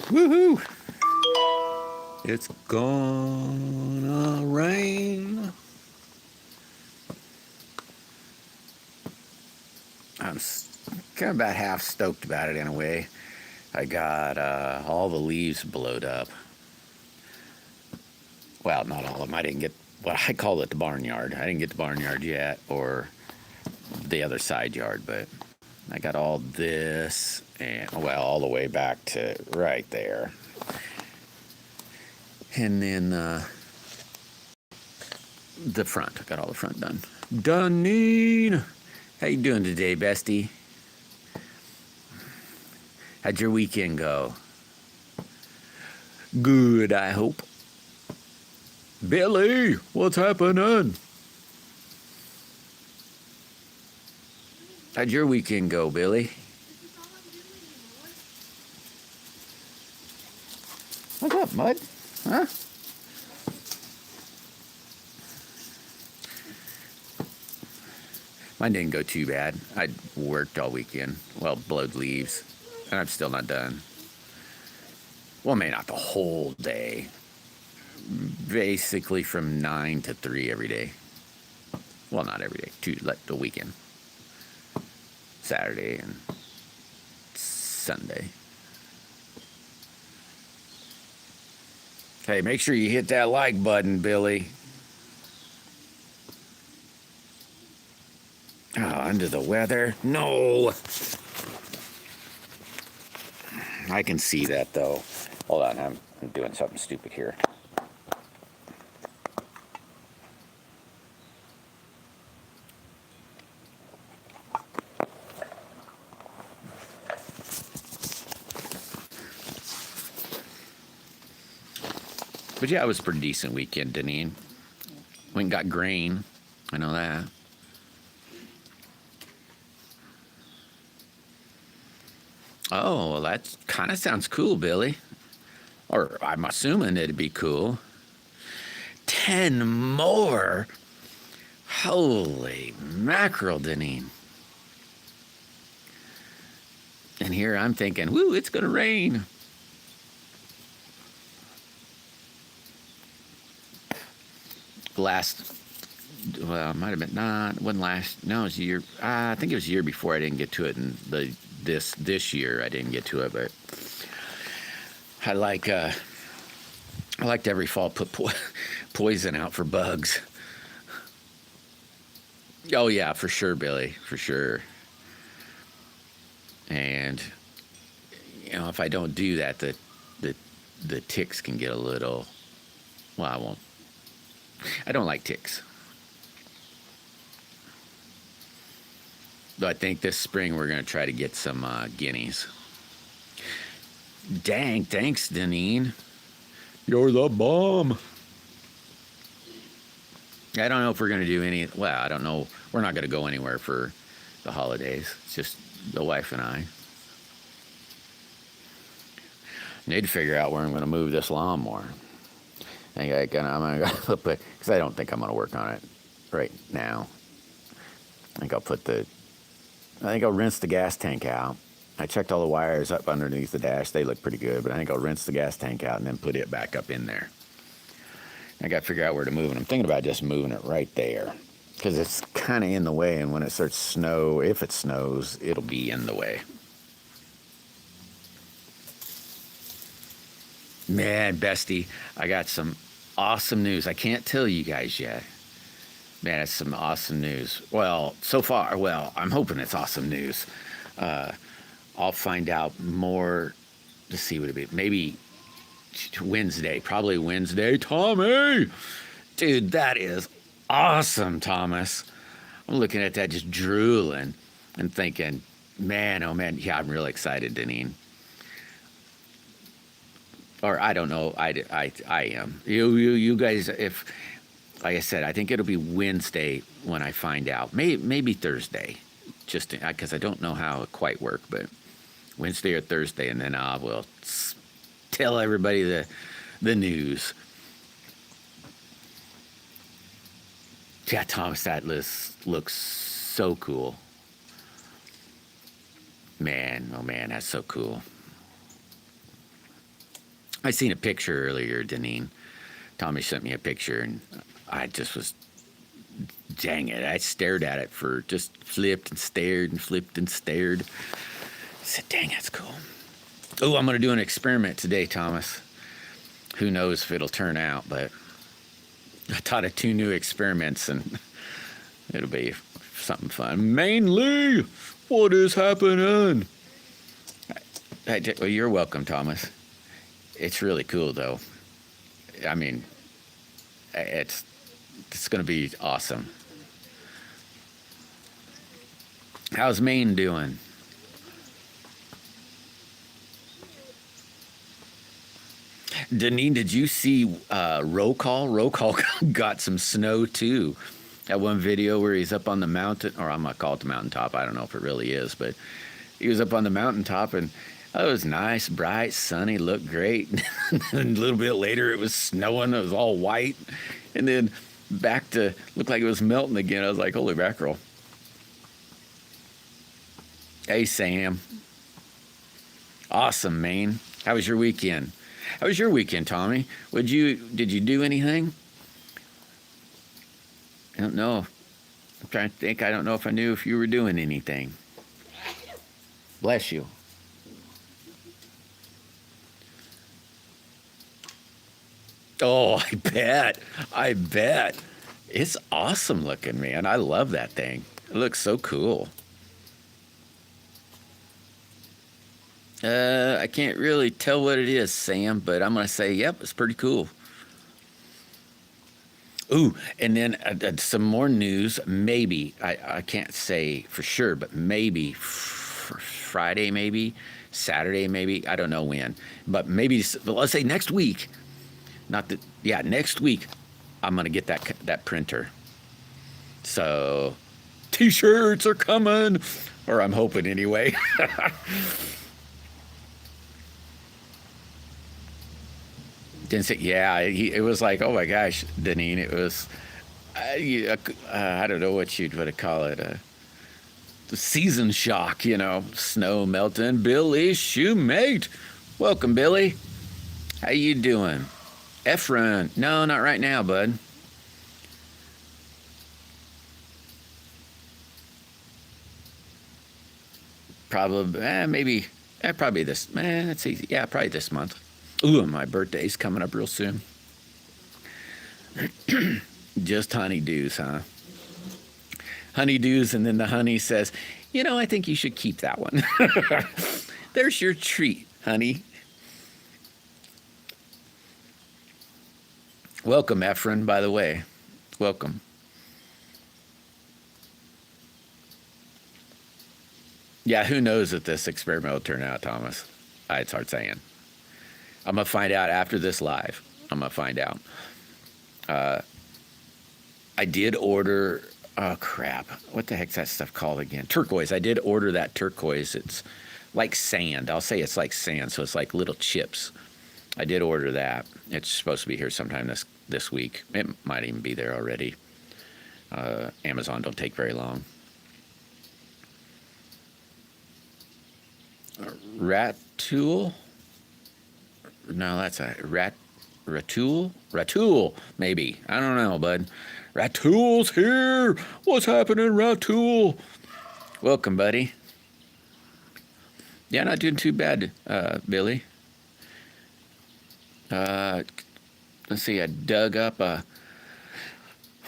Woohoo! It's gonna rain. I'm kind of about half stoked about it in a way. I got all the leaves blowed up. Well, not all of them. I didn't get what I call it the barnyard. I didn't get the barnyard yet, or the other side yard, but I got all this and, well, all the way back to right there. And then the front. I got all the front done. Duneen! How you doing today, bestie? How'd your weekend go? Good, I hope. Billy, what's happening? How'd your weekend go, Billy? What's up, Mud? Huh? Mine didn't go too bad. I worked all weekend. Well, blowed leaves. And I'm still not done. Well, maybe not the whole day. Basically from 9 to 3 every day. Well, not every day. Like the weekend. Saturday and Sunday. Hey, make sure you hit that like button, Billy. Oh, under the weather? No. I can see that, though. Hold on, I'm doing something stupid here. But yeah, it was a pretty decent weekend, Deneen. Went and got grain. I know that. Oh, well, that kind of sounds cool, Billy. Or I'm assuming it'd be cool. 10 more? Holy mackerel, Deneen. And here I'm thinking, woo, it's going to rain. Well, it might have been, it wasn't last, no, it was a year, I think it was a year before I didn't get to it, and this year I didn't get to it, but I like to every fall put poison out for bugs. Oh yeah, for sure, Billy, for sure. And if I don't do that, the ticks can get a little. Well, I don't like ticks. Though I think this spring we're gonna try to get some guineas. Dang, thanks, Deneen. You're the bomb. I don't know if we're going to do any. Well, I don't know. We're not going to go anywhere for the holidays. It's just the wife and I. Need to figure out where I'm going to move this lawnmower. I'm going to flip it because I don't think I'm going to work on it right now. I think I'll rinse the gas tank out. I checked all the wires up underneath the dash. They look pretty good, but I think I'll rinse the gas tank out and then put it back up in there. I got to figure out where to move it. I'm thinking about just moving it right there because it's kind of in the way, and when it starts to snow, if it snows, it'll be in the way. Man, bestie, I got some awesome news. I can't tell you guys yet. Man, it's some awesome news. Well, so far, I'm hoping it's awesome news. I'll find out more to see what it be. Maybe Wednesday, probably Wednesday. Tommy! Dude, that is awesome, Thomas. I'm looking at that just drooling and thinking, man, oh man, yeah, I'm really excited, Deneen. Or I don't know, I am. You guys, if, like I said, I think it'll be Wednesday when I find out. Maybe Thursday, just because I don't know how it quite work, but Wednesday or Thursday, and then I will tell everybody the news. Yeah, Thomas, that list looks so cool. Man, oh man, that's so cool. I seen a picture earlier, Deneen. Tommy sent me a picture, and I just was, dang it. I stared at it for just flipped and stared and flipped and stared. I said, dang, that's cool. Oh, I'm going to do an experiment today, Thomas. Who knows if it'll turn out, but I taught it 2 new experiments, and it'll be something fun. Mainly, what is happening? Well, you're welcome, Thomas. It's really cool, though. I mean, it's going to be awesome. How's Maine doing? Deneen, did you see Roll Call? Roll Call got some snow, too. That one video where he's up on the mountain, or I'm going to call it the mountaintop. I don't know if it really is, but he was up on the mountaintop, and it was nice, bright, sunny, looked great. And a little bit later, it was snowing. It was all white. And then back to, looked like it was melting again. I was like, holy mackerel. Hey, Sam. Awesome, Maine. How was your weekend? How was your weekend, Tommy? Did you do anything? I don't know. I'm trying to think. I don't know if I knew if you were doing anything. Bless you. Oh, I bet. It's awesome looking, man. I love that thing. It looks so cool. I can't really tell what it is, Sam, but I'm going to say, yep, it's pretty cool. Ooh, and then some more news. Maybe, I can't say for sure, but maybe Friday, maybe Saturday, maybe. I don't know when. But maybe, let's say next week. Next week, I'm going to get that printer. So, T-shirts are coming. Or I'm hoping anyway. Didn't say, yeah, it was like, oh my gosh, Deneen, it was, I don't know what you'd want to call it, the season shock, snow melting. Billy Shoemate, welcome, Billy. How you doing? Efren, no, not right now, bud. Probably, probably this, that's easy. Yeah, probably this month. Ooh, my birthday's coming up real soon. Just honeydews, huh? Honeydews, and then the honey says, I think you should keep that one. There's your treat, honey. Welcome, Efren, by the way. Welcome. Yeah, who knows if this experiment will turn out, Thomas? It's hard saying. I'm going to find out after this live. I'm going to find out. I did order, oh crap, what the heck's that stuff called again? Turquoise. I did order that turquoise. It's like sand. I'll say it's like sand, so it's like little chips. I did order that. It's supposed to be here sometime this week. It might even be there already. Amazon don't take very long. Ratul? No, that's a Ratul, maybe. I don't know, bud. Ratul's here. What's happening, Ratul? Welcome, buddy. Yeah, not doing too bad, Billy. Let's see, I dug up well,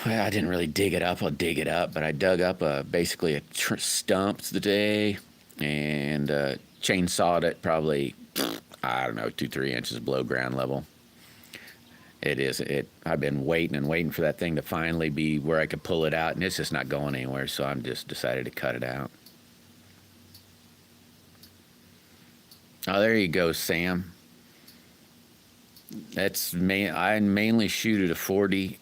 I didn't really dig it up. I'll dig it up, but I dug up basically a stump today and chainsawed it probably, I don't know, 2-3 inches below ground level. I've been waiting for that thing to finally be where I could pull it out, and it's just not going anywhere, so I'm just decided to cut it out. Oh, there you go, Sam. I mainly shoot at 40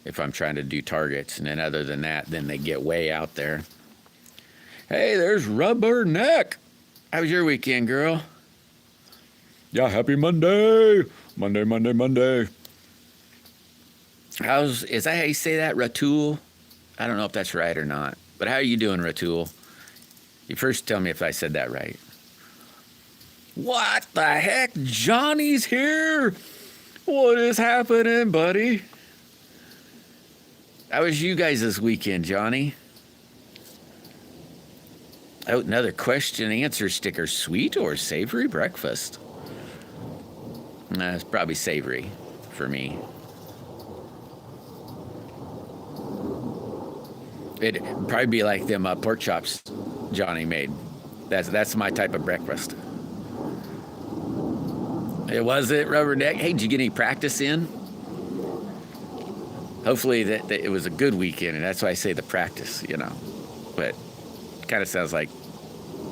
if I'm trying to do targets, and then other than that, then they get way out there. Hey, there's Rubber Neck. How was your weekend, girl? Yeah, happy Monday. Monday. Is that how you say that, Ratul? I don't know if that's right or not. But how are you doing, Ratul? You first tell me if I said that right. What the heck? Johnny's here? What is happening, buddy? How was you guys this weekend, Johnny? Oh, another question answer sticker. Sweet or savory breakfast? It's probably savory for me. It'd probably be like them pork chops Johnny made. That's my type of breakfast. It was it, Rubberneck. Hey, did you get any practice in? Hopefully that it was a good weekend, and that's why I say the practice, But it kind of sounds like,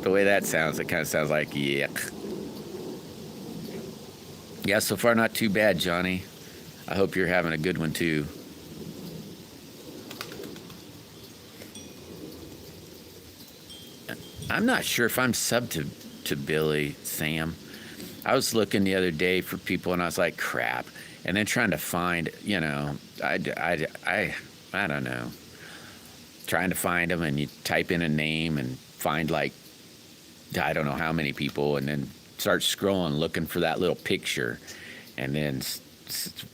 the way that sounds, it kind of sounds like yuck. Yeah, so far not too bad, Johnny. I hope you're having a good one too. I'm not sure if I'm subbed to Billy, Sam. I was looking the other day for people, and I was like, crap. And then trying to find, I don't know. Trying to find them, and you type in a name and find like, I don't know how many people, and then start scrolling, looking for that little picture, and then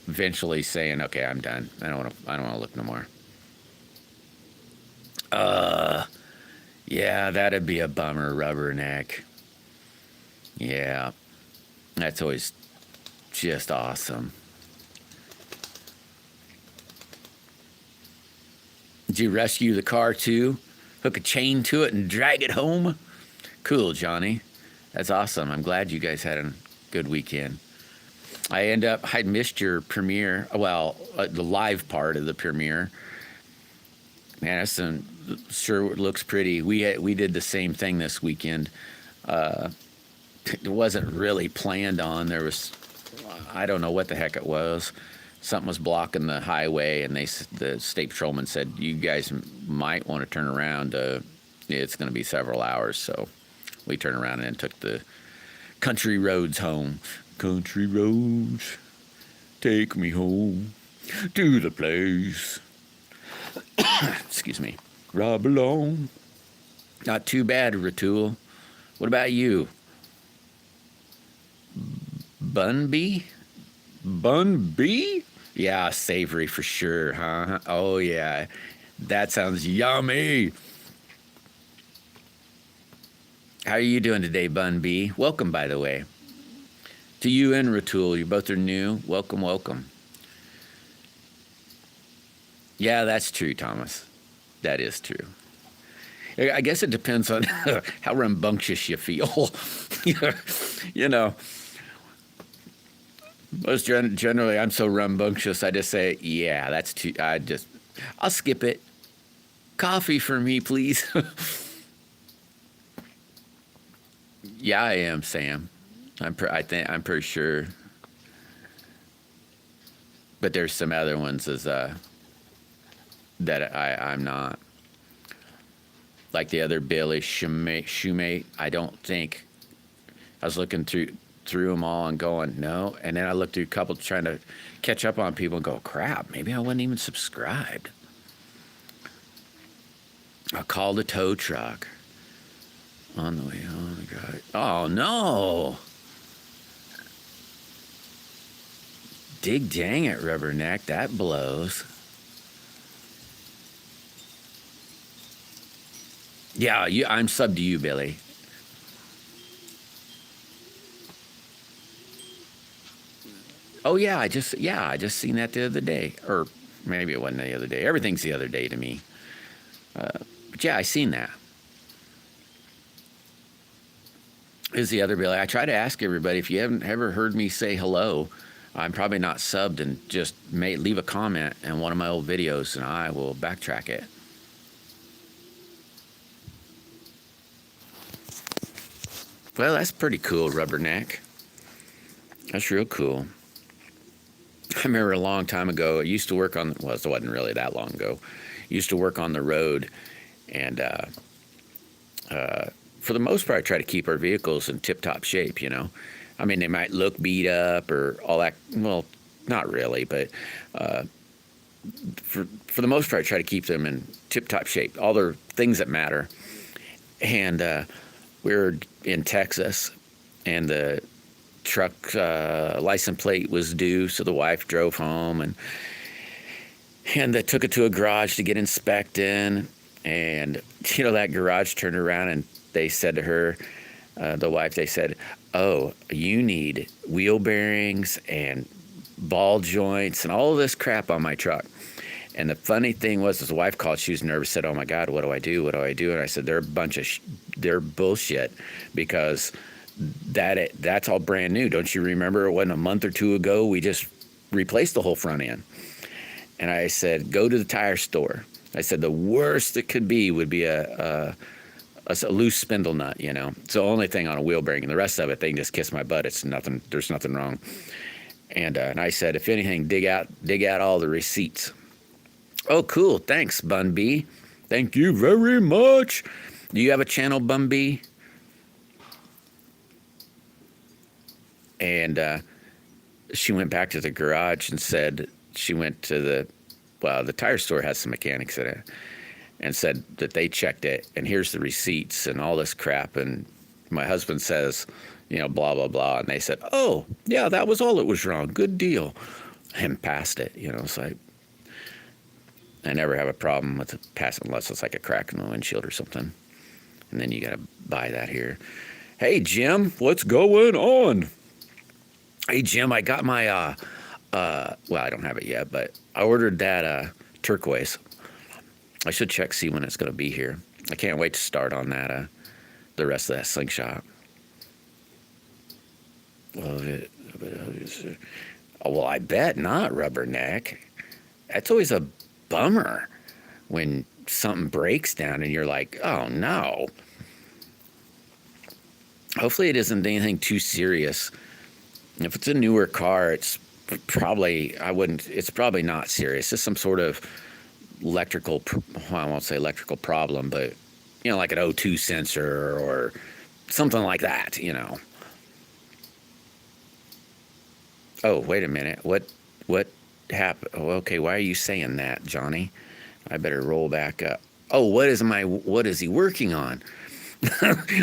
eventually saying, okay, I'm done. I don't want to look no more. Yeah, that'd be a bummer, Rubberneck. Yeah, that's always just awesome. Did you rescue the car too? Hook a chain to it and drag it home? Cool, Johnny. That's awesome. I'm glad you guys had a good weekend. I missed your premiere. Well, the live part of the premiere. Man, sure looks pretty. We did the same thing this weekend. It wasn't really planned on. There was, I don't know what the heck it was. Something was blocking the highway, and the state patrolman said, you guys might want to turn around. It's going to be several hours. So we turned around and took the country roads home. Country roads, take me home to the place. Excuse me. Rob alone. Not too bad, Ratul. What about you? Bun B? Bun B? Yeah, savory for sure, huh? Oh, yeah. That sounds yummy. How are you doing today, Bun B? Welcome, by the way. To you and Ratul, you both are new. Welcome, welcome. Yeah, that's true, Thomas. That is true. I guess it depends on how rambunctious you feel. Most generally, I'm so rambunctious, I just say, yeah, that's too, I'll skip it. Coffee for me, please. Yeah, I am, Sam. I'm pretty sure. But there's some other ones that I'm not. Like the other Billy Shoemate, I don't think. I was looking through them all and going, no. And then I looked through a couple trying to catch up on people and go, crap, maybe I wasn't even subscribed. I'll call the tow truck. On the way home, oh no. Dig dang it, Rubberneck, that blows. Yeah, I'm subbed to you, Billy. Oh yeah, I just seen that the other day, or maybe it wasn't the other day. Everything's the other day to me. But yeah, I seen that. Is the other Billy? I try to ask everybody, if you haven't ever heard me say hello, I'm probably not subbed, and just leave a comment in one of my old videos, and I will backtrack it. Well, that's pretty cool, Rubberneck. That's real cool. I remember a long time ago, I used to work on, well, it wasn't really that long ago, I used to work on the road, and for the most part, I try to keep our vehicles in tip-top shape, I mean, they might look beat up or all that. Well, not really, but for the most part, I try to keep them in tip-top shape, all the things that matter. And we were in Texas, and the truck license plate was due, so the wife drove home and they took it to a garage to get inspected. And that garage turned around and they said to her, the wife, they said, "Oh, you need wheel bearings and ball joints and all this crap on my truck." And the funny thing was, the wife called, she was nervous, said, "Oh my God, what do I do? What do I do?" And I said, "They're a bunch of, they're bullshit, because that's all brand new. Don't you remember when a month or two ago, we just replaced the whole front end?" And I said, "Go to the tire store." I said, "The worst it could be would be a loose spindle nut, It's the only thing on a wheel bearing, and the rest of it, they can just kiss my butt. It's nothing. There's nothing wrong." And I said, "If anything, dig out all the receipts." "Oh, cool. Thanks, Bun B." "Thank you very much." Do you have a channel, Bun B? And she went back to the garage and said she went to the tire store has some mechanics in it, and said that they checked it, and here's the receipts and all this crap. And my husband says, blah, blah, blah. And they said, "Oh, yeah, that was all that was wrong. Good deal." And passed it, So I never have a problem with it passing unless it's like a crack in the windshield or something. And then you got to buy that here. Hey, Jim, what's going on? Hey, Jim, I got my, well, I don't have it yet, but I ordered that turquoise. I should check, see when it's going to be here. I can't wait to start on that, the rest of that slingshot. Well, I bet not, Rubberneck. That's always a bummer when something breaks down and you're like, "Oh no." Hopefully it isn't anything too serious. If it's a newer car, it's probably not serious. It's some sort of electrical, well, I won't say electrical problem, but like an O2 sensor or something like that, Oh, wait a minute. What happened? Oh, okay, why are you saying that, Johnny? I better roll back up. Oh, what is he working on?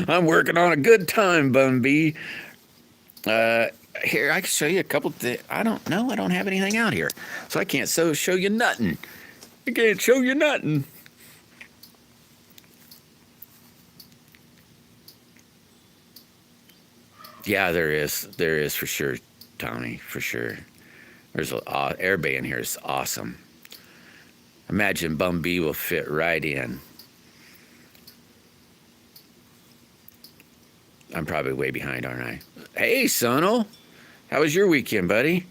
I'm working on a good time, Bun B. Here, I can show you a couple things. I don't know. I don't have anything out here, so I can't show you nothing. I can't show you nothing. Yeah, there is. There is for sure, Tommy, for sure. There's an airbay in here. It's awesome. Imagine Bum B will fit right in. I'm probably way behind, aren't I? Hey, Sonal. How was your weekend, buddy?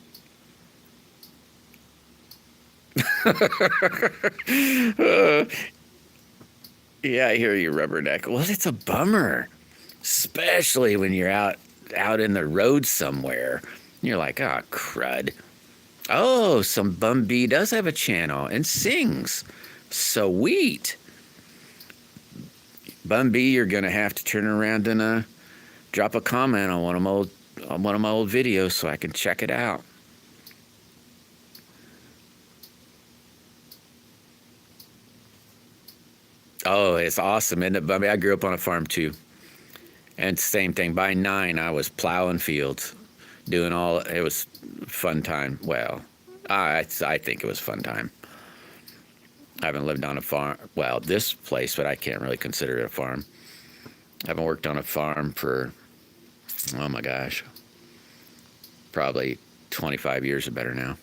Yeah, I hear you, Rubberneck. Well, it's a bummer, especially when you're out in the road somewhere. You're like, "Oh, crud." Oh, some Bum B does have a channel and sings. Sweet. Bum B, you're gonna have to turn around and drop a comment on one of my old videos so I can check it out. Oh, it's awesome, isn't it, Bum B? I grew up on a farm too. And same thing. By 9, I was plowing fields, doing it was fun time. Well, I think it was fun time. I haven't lived on a farm. Well, this place, but I can't really consider it a farm. I haven't worked on a farm for, oh my gosh, probably 25 years or better now.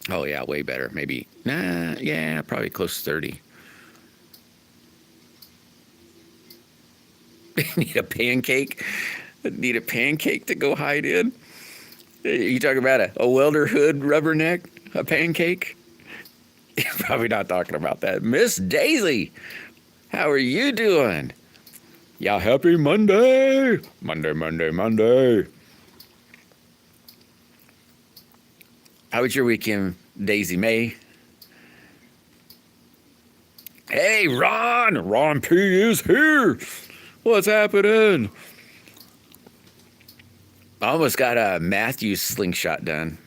Oh yeah, way better. Maybe, yeah, probably close to 30. Need a pancake? Need a pancake to go hide in? You talking about a welder hood, Rubberneck? A pancake? You're probably not talking about that. Miss Daisy, how are you doing? Y'all happy Monday? Monday. How was your weekend, Daisy May? Hey, Ron! Ron P is here! What's happening? I almost got a Matthew's slingshot done.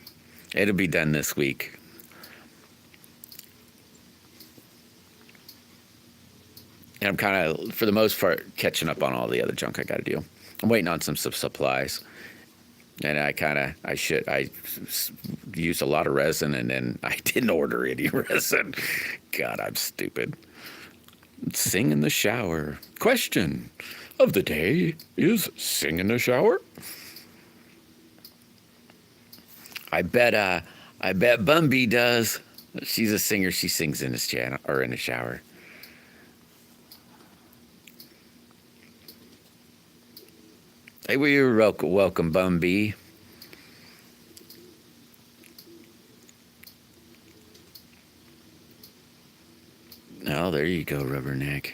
It'll be done this week. And I'm kind of, for the most part, catching up on all the other junk I got to do. I'm waiting on some supplies. And I used a lot of resin, and then I didn't order any resin. God, I'm stupid. Sing in the shower. Question of the day is sing in the shower? I bet Bumby does. She's a singer. She sings in this channel or in the shower. Hey, well, you're welcome, Bumby. Oh, there you go, Rubberneck.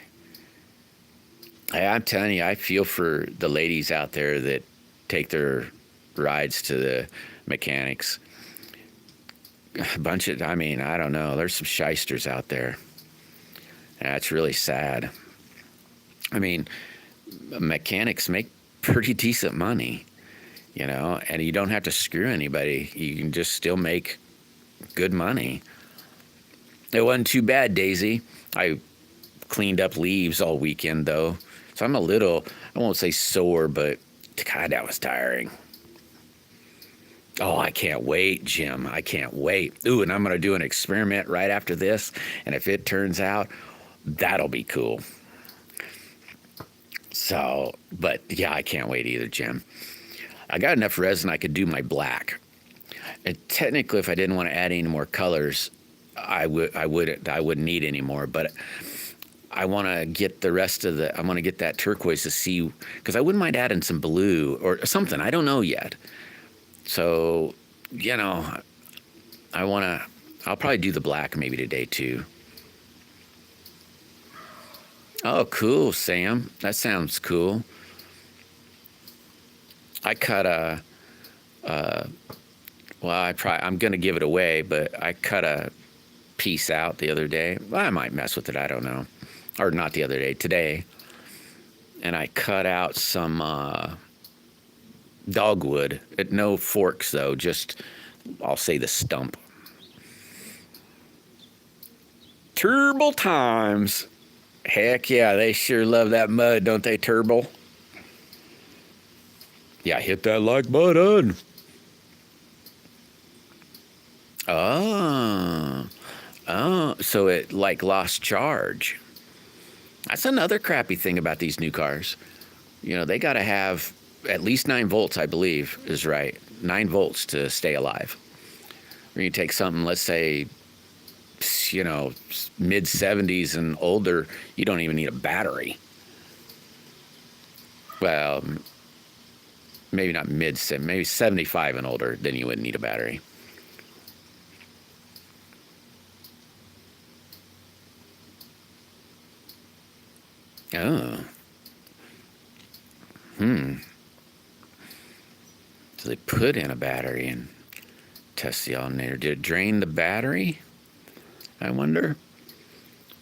Hey, I'm telling you, I feel for the ladies out there that take their rides to the mechanics. A bunch of, I mean, I don't know. There's some shysters out there. And that's really sad. I mean, mechanics make pretty decent money, you know, and you don't have to screw anybody. You can just still make good money. It wasn't too bad, Daisy. I cleaned up leaves all weekend, though. So I'm a little, I won't say sore, but God, that was tiring. Oh, I can't wait, Jim. I can't wait. Ooh, and I'm going to do an experiment right after this. And if it turns out, that'll be cool. So, but yeah, I can't wait either, Jim. I got enough resin I could do my black. And technically, if I didn't want to add any more colors, I wouldn't need any more. But I want to get the rest of I want to get that turquoise to see, because I wouldn't mind adding some blue or something. I don't know yet. So, you know, I'll probably do the black maybe today too. Oh, cool, Sam. That sounds cool. I cut I'm going to give it away, but I cut a piece out the other day. Well, I might mess with it. I don't know. Or not the other day, today. And I cut out some dogwood. No forks, though. Just, I'll say the stump. Turbo times. Heck yeah, they sure love that mud, don't they, Turbo? Yeah, hit that like button. Oh, so it like lost charge. That's another crappy thing about these new cars. You know, they got to have at least 9 volts, I believe, is right. 9 volts to stay alive. When you take something, let's say, you know, mid 70s and older, you don't even need a battery. Well, maybe not maybe 75 and older, then you wouldn't need a battery. Oh. So they put in a battery and test the alternator. Did it drain the battery? I wonder.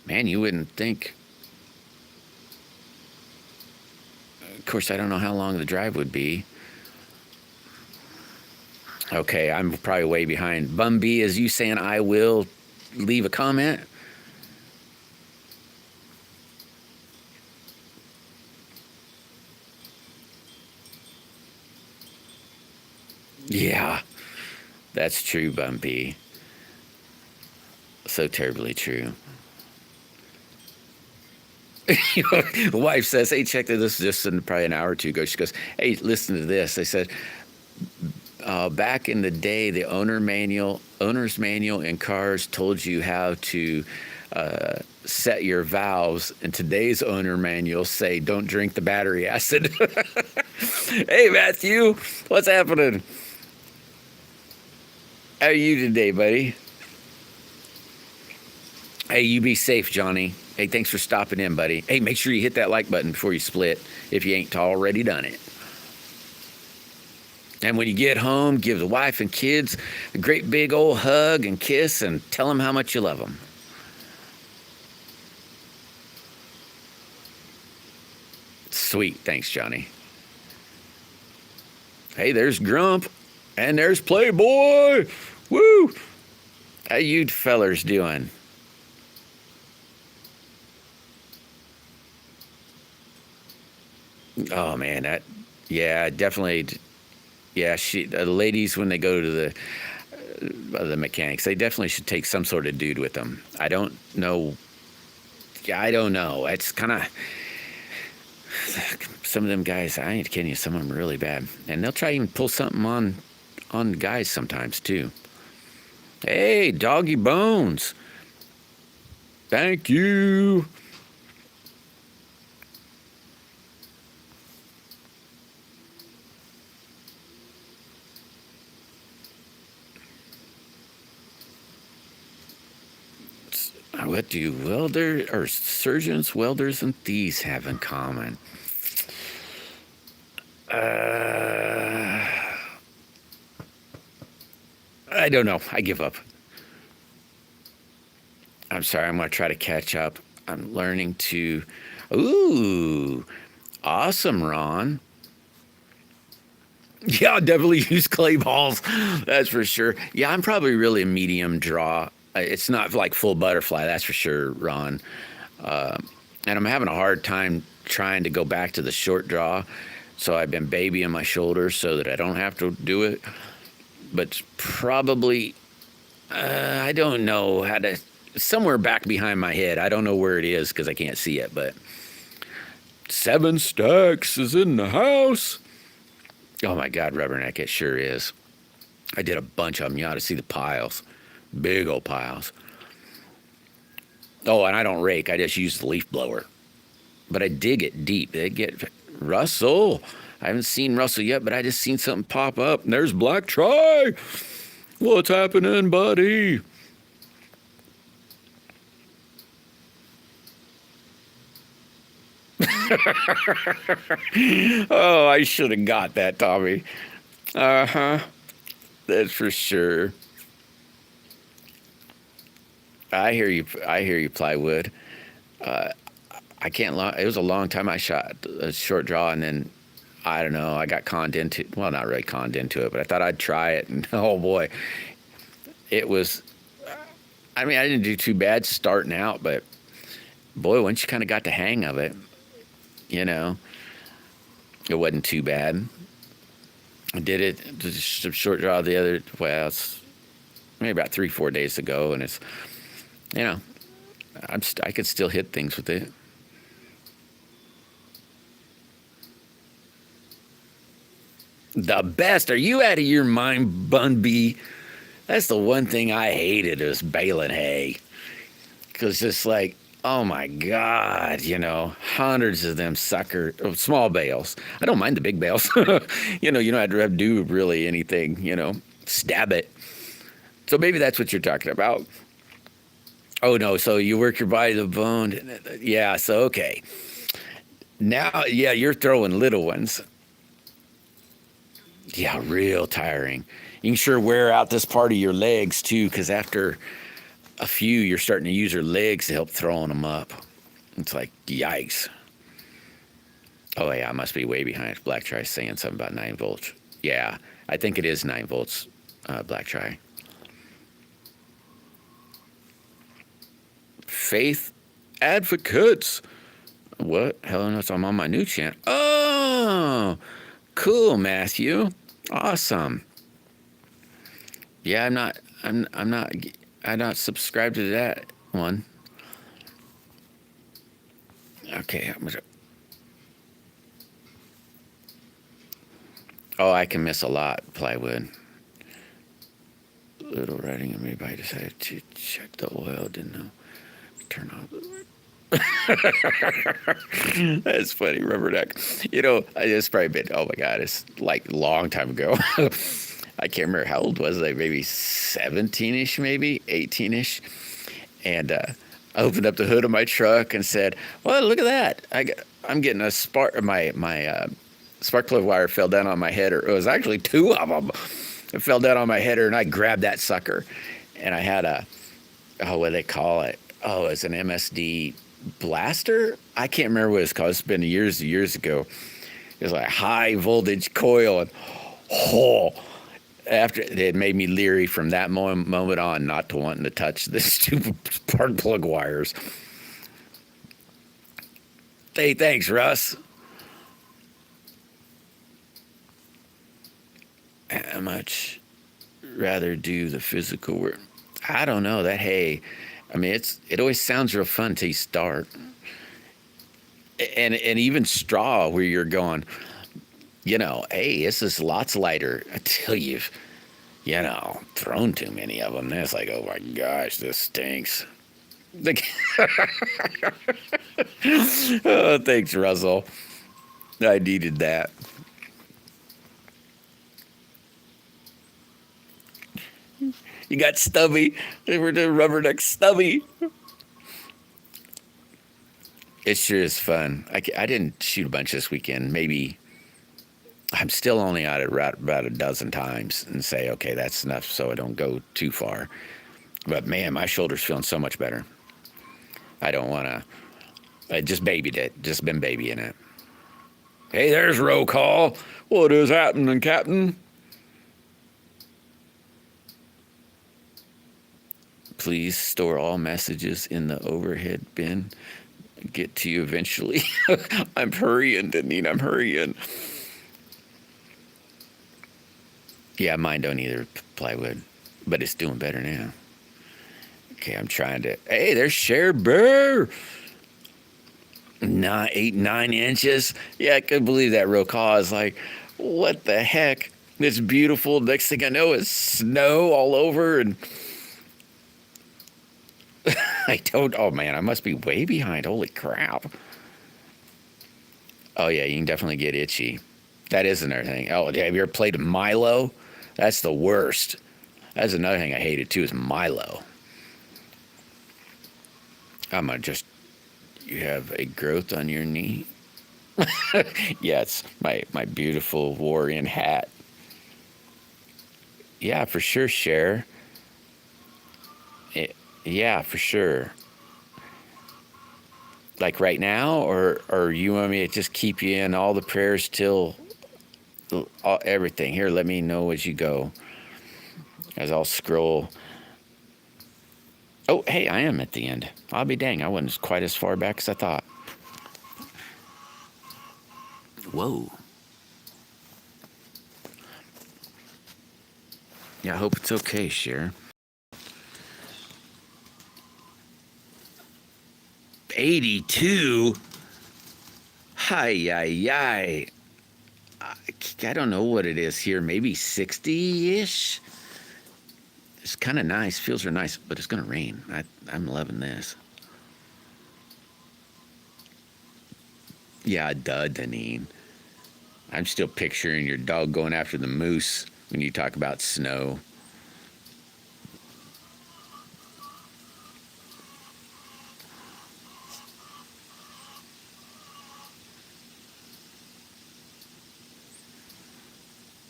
Man, you wouldn't think. Of course, I don't know how long the drive would be. Okay, I'm probably way behind. Bumby, is you saying I will leave a comment? Yeah, that's true, Bumpy. So terribly true. The wife says, hey, check this just in probably an hour or two ago. She goes, hey, listen to this. They said, back in the day, the owner's manual in cars told you how to set your valves, and today's owner manuals say don't drink the battery acid. Hey, Matthew, what's happening? How are you today, buddy? Hey, you be safe, Johnny. Hey, thanks for stopping in, buddy. Hey, make sure you hit that like button before you split if you ain't already done it. And when you get home, give the wife and kids a great big old hug and kiss and tell them how much you love them. Sweet. Thanks, Johnny. Hey, there's Grump. And there's Playboy. Woo! How you fellers doing? Oh man, yeah, definitely. Yeah, the ladies when they go to the mechanics, they definitely should take some sort of dude with them. I don't know. Yeah, I don't know. It's kind of some of them guys. I ain't kidding you. Some of them are really bad, and they'll try even pull something on guys sometimes too. Hey, Doggy Bones. Thank you. What do surgeons, welders, and thieves have in common? I don't know. I give up. I'm sorry. I'm going to try to catch up. I'm learning to. Ooh, awesome, Ron. Yeah, I'll definitely use clay balls. That's for sure. Yeah, I'm probably really a medium draw. It's not like full butterfly, that's for sure, Ron. And I'm having a hard time trying to go back to the short draw. So I've been babying my shoulders so that I don't have to do it. But probably, I don't know how to, somewhere back behind my head. I don't know where it is because I can't see it, but 7 Stacks is in the house. Oh my God, Rubberneck, it sure is. I did a bunch of them. You ought to see the piles. Big old piles. Oh, and I don't rake. I just use the leaf blower. But I dig it deep. They get Russell. I haven't seen Russell yet, but I just seen something pop up. And there's Black Tri. What's happening, buddy? Oh, I should have got that, Tommy. Uh-huh. That's for sure. I hear you. I hear you, Plywood. I can't. It was a long time I shot a short draw, and then I don't know. I got conned into. Well, not really conned into it, but I thought I'd try it, and oh boy, it was. I mean, I didn't do too bad starting out, but boy, once you kind of got the hang of it, you know, it wasn't too bad. I did it just a short draw the other. Well, it's maybe about 3-4 days ago, and it's, you know, I could still hit things with it. The best? Are you out of your mind, Bun B? That's the one thing I hated is baling hay. Because it's like, oh my God, you know, hundreds of them small bales. I don't mind the big bales. You don't have to do really anything, stab it. So maybe that's what you're talking about. Oh no, so you work your body to the bone. Yeah, so okay. Now, yeah, you're throwing little ones. Yeah, real tiring. You can sure wear out this part of your legs too, because after a few, you're starting to use your legs to help throwing them up. It's like, yikes. Oh yeah, I must be way behind. Black Tri saying something about 9 volts. Yeah, I think it is 9 volts, Black Tri. Faith Advocates. What? Hell no, I'm on my new channel. Oh, cool, Matthew. Awesome. Yeah, I'm not subscribed to that one. Okay. Oh, I can miss a lot, Plywood. Little writing, and maybe I decided to check the oil, didn't know. Turn off the That's funny, Rubberneck. I just probably been, oh my God, it's like a long time ago. I can't remember how old was I, maybe 17-ish, maybe 18-ish. And I opened up the hood of my truck and said, well, look at that. I'm getting a spark, my spark plug wire fell down on my header. It was actually 2 of them. It fell down on my header, and I grabbed that sucker. And I had what do they call it? Oh, it's an MSD blaster? I can't remember what it's called. It's been years ago. It was like high voltage coil, and after it made me leery from that moment on, not to wanting to touch the stupid spark plug wires. Hey, thanks, Russ. much rather do the physical work. I don't know that hay. I mean, it always sounds real fun till you start. And even straw where you're going, hey, this is lots lighter until you've, thrown too many of them. Then it's like, oh my gosh, this stinks. Oh, thanks, Russell. I needed that. You got Stubby. They were the rubberneck Stubby. It sure is fun. I didn't shoot a bunch this weekend. Maybe I'm still only out at about a dozen times and say, okay, that's enough so I don't go too far. But man, my shoulder's feeling so much better. I don't want to. I just babied it. Just been babying it. Hey, there's roll call. What is happening, Captain? Please store all messages in the overhead bin. Get to you eventually. I'm hurrying, Deneen. I'm hurrying. Yeah, mine don't either, plywood. But it's doing better now. Okay, I'm trying to. Hey, there's Cher Bear. 9 inches. Yeah, I couldn't believe that real call. I was like, what the heck? It's beautiful. Next thing I know, it's snow all over. And oh man, I must be way behind. Holy crap. Oh yeah, you can definitely get itchy. That is another thing. Oh, have you ever played Milo? That's the worst. That's another thing I hated too, is Milo. I'm gonna just, you have a growth on your knee? Yeah, it's my beautiful Warrior hat. Yeah, for sure, Cher. Yeah, for sure. Like right now, or you want me to just keep you in all the prayers till everything? Here, let me know as you go. As I'll scroll. Oh, hey, I am at the end. I'll be dang, I wasn't quite as far back as I thought. Whoa. Yeah, I hope it's okay, Cher. 82? Hi, yi. I don't know what it is here. Maybe 60-ish? It's kind of nice. Feels are nice, but it's going to rain. I'm loving this. Yeah, duh, Deneen. I'm still picturing your dog going after the moose when you talk about snow.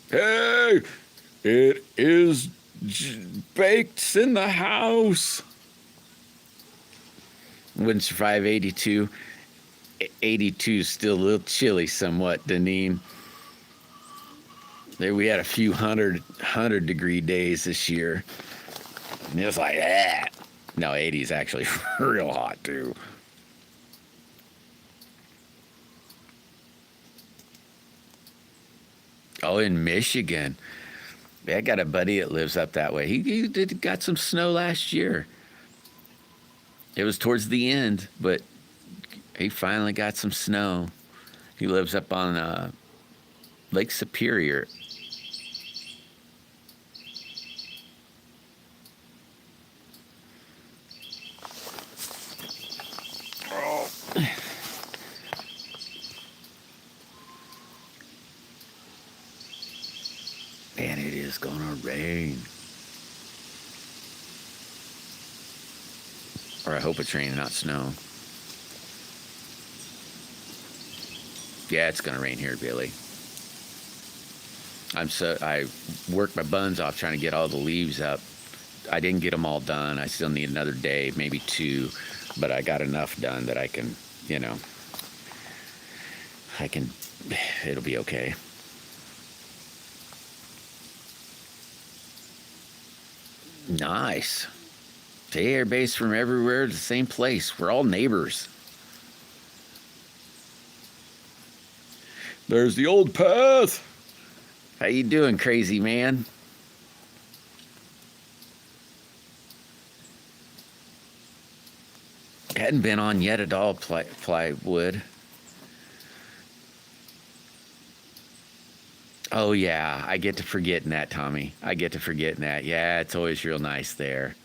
Hey, it is baked in the house. Wouldn't survive 82. 82 is still a little chilly somewhat, Deneen. There we had a few 100 degree days this year. And it was like that. No, 80 is actually real hot too. Oh, in Michigan. I got a buddy that lives up that way. He got some snow last year. It was towards the end, but he finally got some snow. He lives up on Lake Superior. Oh. Man, it is gonna rain. Or I hope it's raining, not snow. Yeah, it's gonna rain here, Billy. I worked my buns off trying to get all the leaves up. I didn't get them all done. I still need another day, maybe 2, but I got enough done that I can, it'll be okay. Nice. See, everybody's from everywhere, the same place. We're all neighbors. There's the old path. How you doing, crazy man? Hadn't been on yet at all, plywood. Oh, yeah. I get to forgetting that, Tommy. I get to forgetting that. Yeah, it's always real nice there.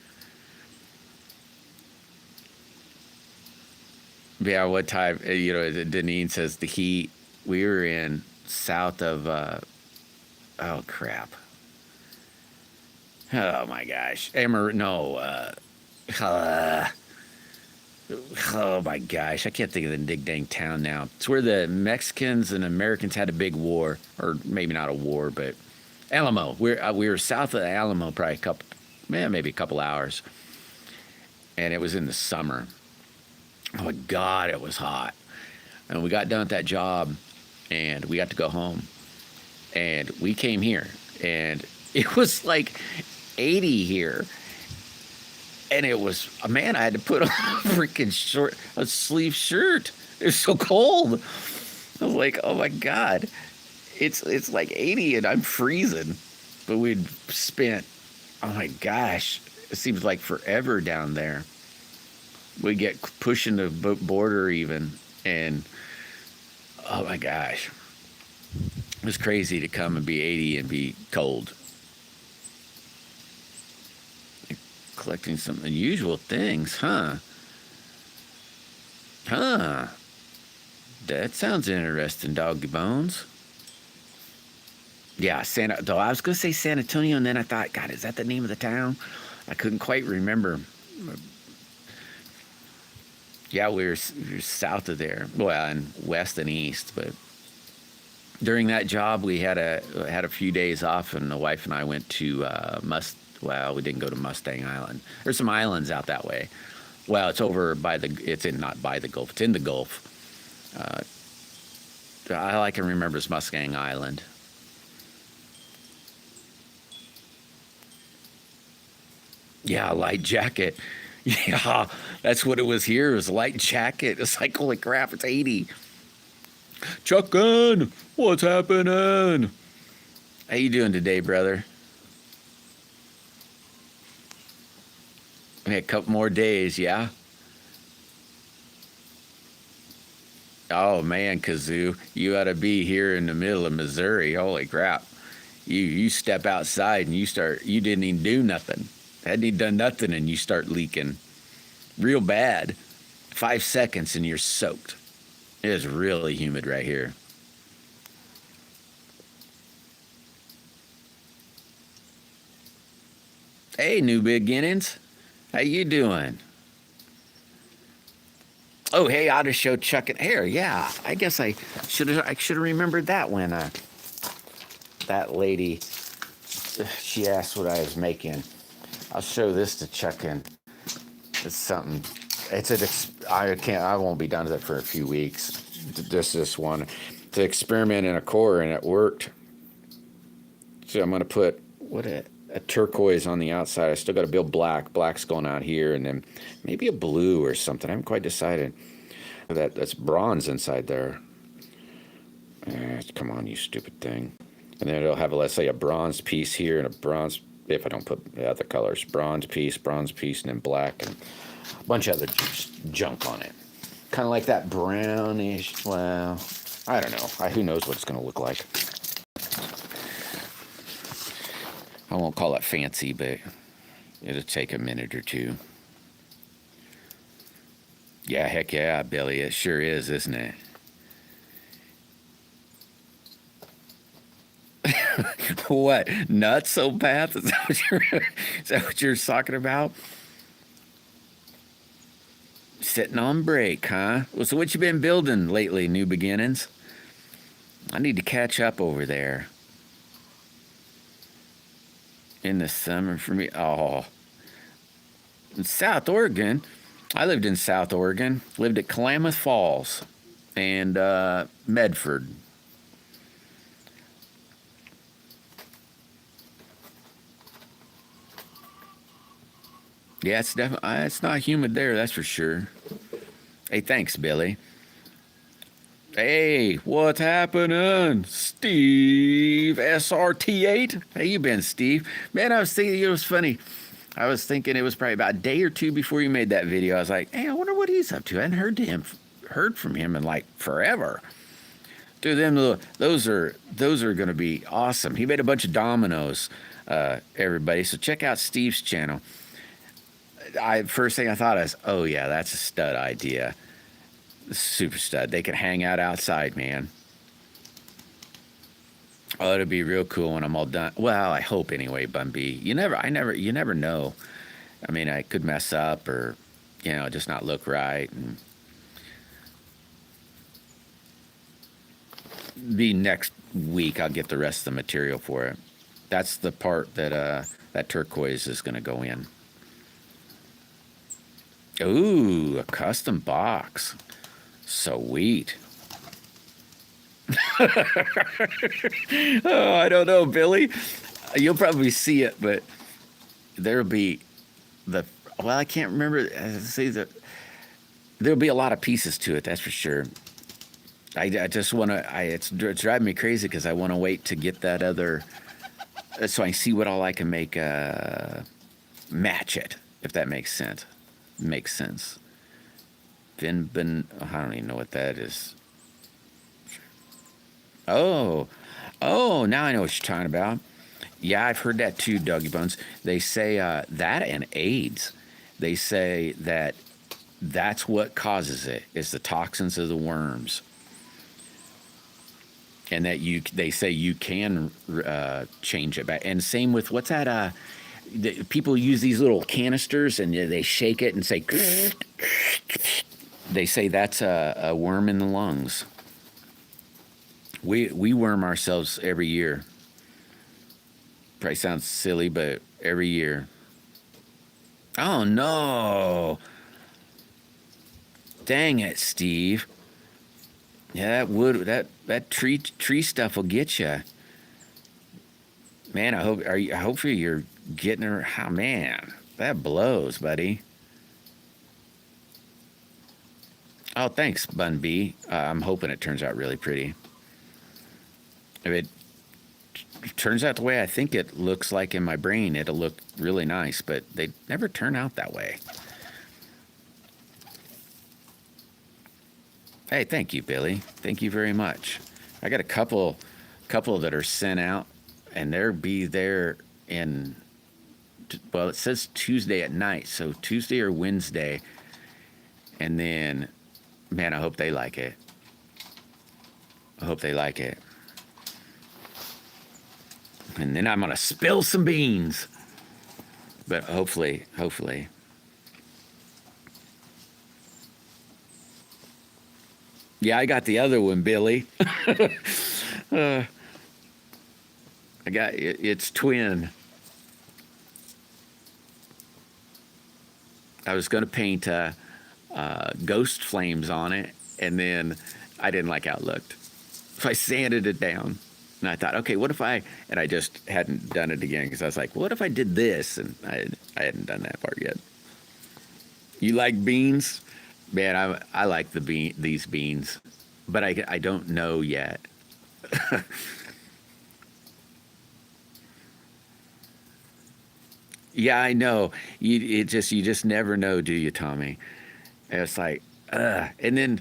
Yeah, what time? Deneen says the heat. We were in south of, oh, crap. Oh, my gosh. Uh, oh, my gosh. I can't think of the big dang town now. It's where the Mexicans and Americans had a big war, or maybe not a war, but Alamo. We were south of Alamo probably maybe a couple hours. And it was in the summer. Oh my God, it was hot. And we got done with that job and we got to go home. And we came here and it was like 80 here. And it was, man, I had to put on a sleeve shirt. It was so cold. I was like, oh my God, it's like 80 and I'm freezing. But we'd spent, oh my gosh, it seems like forever down there. We get pushing the border even, and oh my gosh, it was crazy to come and be 80 and be cold. Collecting some unusual things, huh? Huh. That sounds interesting, Doggy Bones. Yeah, though I was going to say San Antonio, and then I thought, God, is that the name of the town? I couldn't quite remember. Yeah, we were south of there, well, and west and east. But during that job, we had a few days off, and the wife and I went to Well, we didn't go to Mustang Island. There's some islands out that way. Well, it's over by not by the Gulf. It's in the Gulf. All I can remember is Mustang Island. Yeah, light jacket. Yeah, that's what it was here. It was a light jacket. It's like, holy crap, it's 80. Chuckin', what's happening? How you doing today, brother? A couple more days, yeah? Oh, man, Kazoo, you ought to be here in the middle of Missouri. Holy crap. You step outside and you didn't even do nothing. Hadn't even done nothing and you start leaking real bad. 5 seconds and you're soaked. It is really humid right here. Hey, New Beginnings. How you doing? Oh, hey, I ought to show Chuck and Air. Yeah, I guess I should have remembered that when that lady, she asked what I was making. I'll show this to Chuck and it's something. I won't be done with it for a few weeks. This one. It's an experiment in a core and it worked. So I'm gonna put a turquoise on the outside. I still got to build black. Black's going out here, and then maybe a blue or something. I haven't quite decided. That's bronze inside there. Come on, you stupid thing. And then it'll have, let's say, a bronze piece here and a bronze, if I don't put the other colors, bronze piece, and then black, and a bunch of other junk on it. Kind of like that brownish, well, I don't know. Who knows what it's going to look like. I won't call it fancy, but it'll take a minute or two. Yeah, heck yeah, Billy, it sure is, isn't it? What? Nutsopath? Is that what you're talking about? Sitting on break, huh? Well, so what you been building lately, New Beginnings? I need to catch up over there. In the summer for me. Oh. In South Oregon. I lived in South Oregon. Lived at Klamath Falls and Medford. Yeah, it's definitely, it's not humid there, that's for sure. Hey, thanks, Billy. Hey, what's happening, Steve? Steve SRT8. How you been, Steve? Man, I was thinking, it was funny. I was thinking it was probably about a day or two before you made that video. I was like, hey, I wonder what he's up to. I hadn't heard from him in like forever. Dude, those are going to be awesome. He made a bunch of dominoes, everybody. So check out Steve's channel. First thing I thought is, oh yeah, that's a stud idea. Super stud. They can hang out outside, man. Oh, it'll be real cool when I'm all done. Well, I hope anyway, Bun B. You never know. I mean, I could mess up or, just not look right. And the next week, I'll get the rest of the material for it. That's the part that that turquoise is going to go in. Ooh, a custom box. Sweet. Oh, I don't know, Billy. You'll probably see it, but there'll be I can't remember. There'll be a lot of pieces to it, that's for sure. I just want to, it's driving me crazy because I want to wait to get that other, so I see what all I can make match it, if that makes sense. Makes sense. I don't even know what that is. Oh, now I know what you're talking about. Yeah, I've heard that too, Doggy Bones. They say that and AIDS. They say that that's what causes it, is the toxins of the worms. And that they say you can change it back. And same with, what's that? People use these little canisters and they shake it and say, they say that's a worm in the lungs. We worm ourselves every year. Probably sounds silly, but every year. Oh no! Dang it, Steve. Yeah, that tree stuff will get you. Man, hopefully you're getting her. Oh, man, that blows, buddy. Oh, thanks, Bun B. I'm hoping it turns out really pretty. If it turns out the way I think it looks like in my brain, it'll look really nice, but they never turn out that way. Hey, thank you, Billy. Thank you very much. I got a couple that are sent out, and they'll be there in, well, it says Tuesday at night, so Tuesday or Wednesday. And then, man, I hope they like it. I hope they like it. And then I'm going to spill some beans. But hopefully. Yeah, I got the other one, Billy. I got it's twin. I was going to paint ghost flames on it, and then I didn't like how it looked. So I sanded it down. And I thought, okay, what if and I just hadn't done it again because I was like, what if I did this? And I hadn't done that part yet. You like beans? Man, I like these beans, but I don't know yet. Yeah, I know. You just never know, do you, Tommy? And it's like, and then,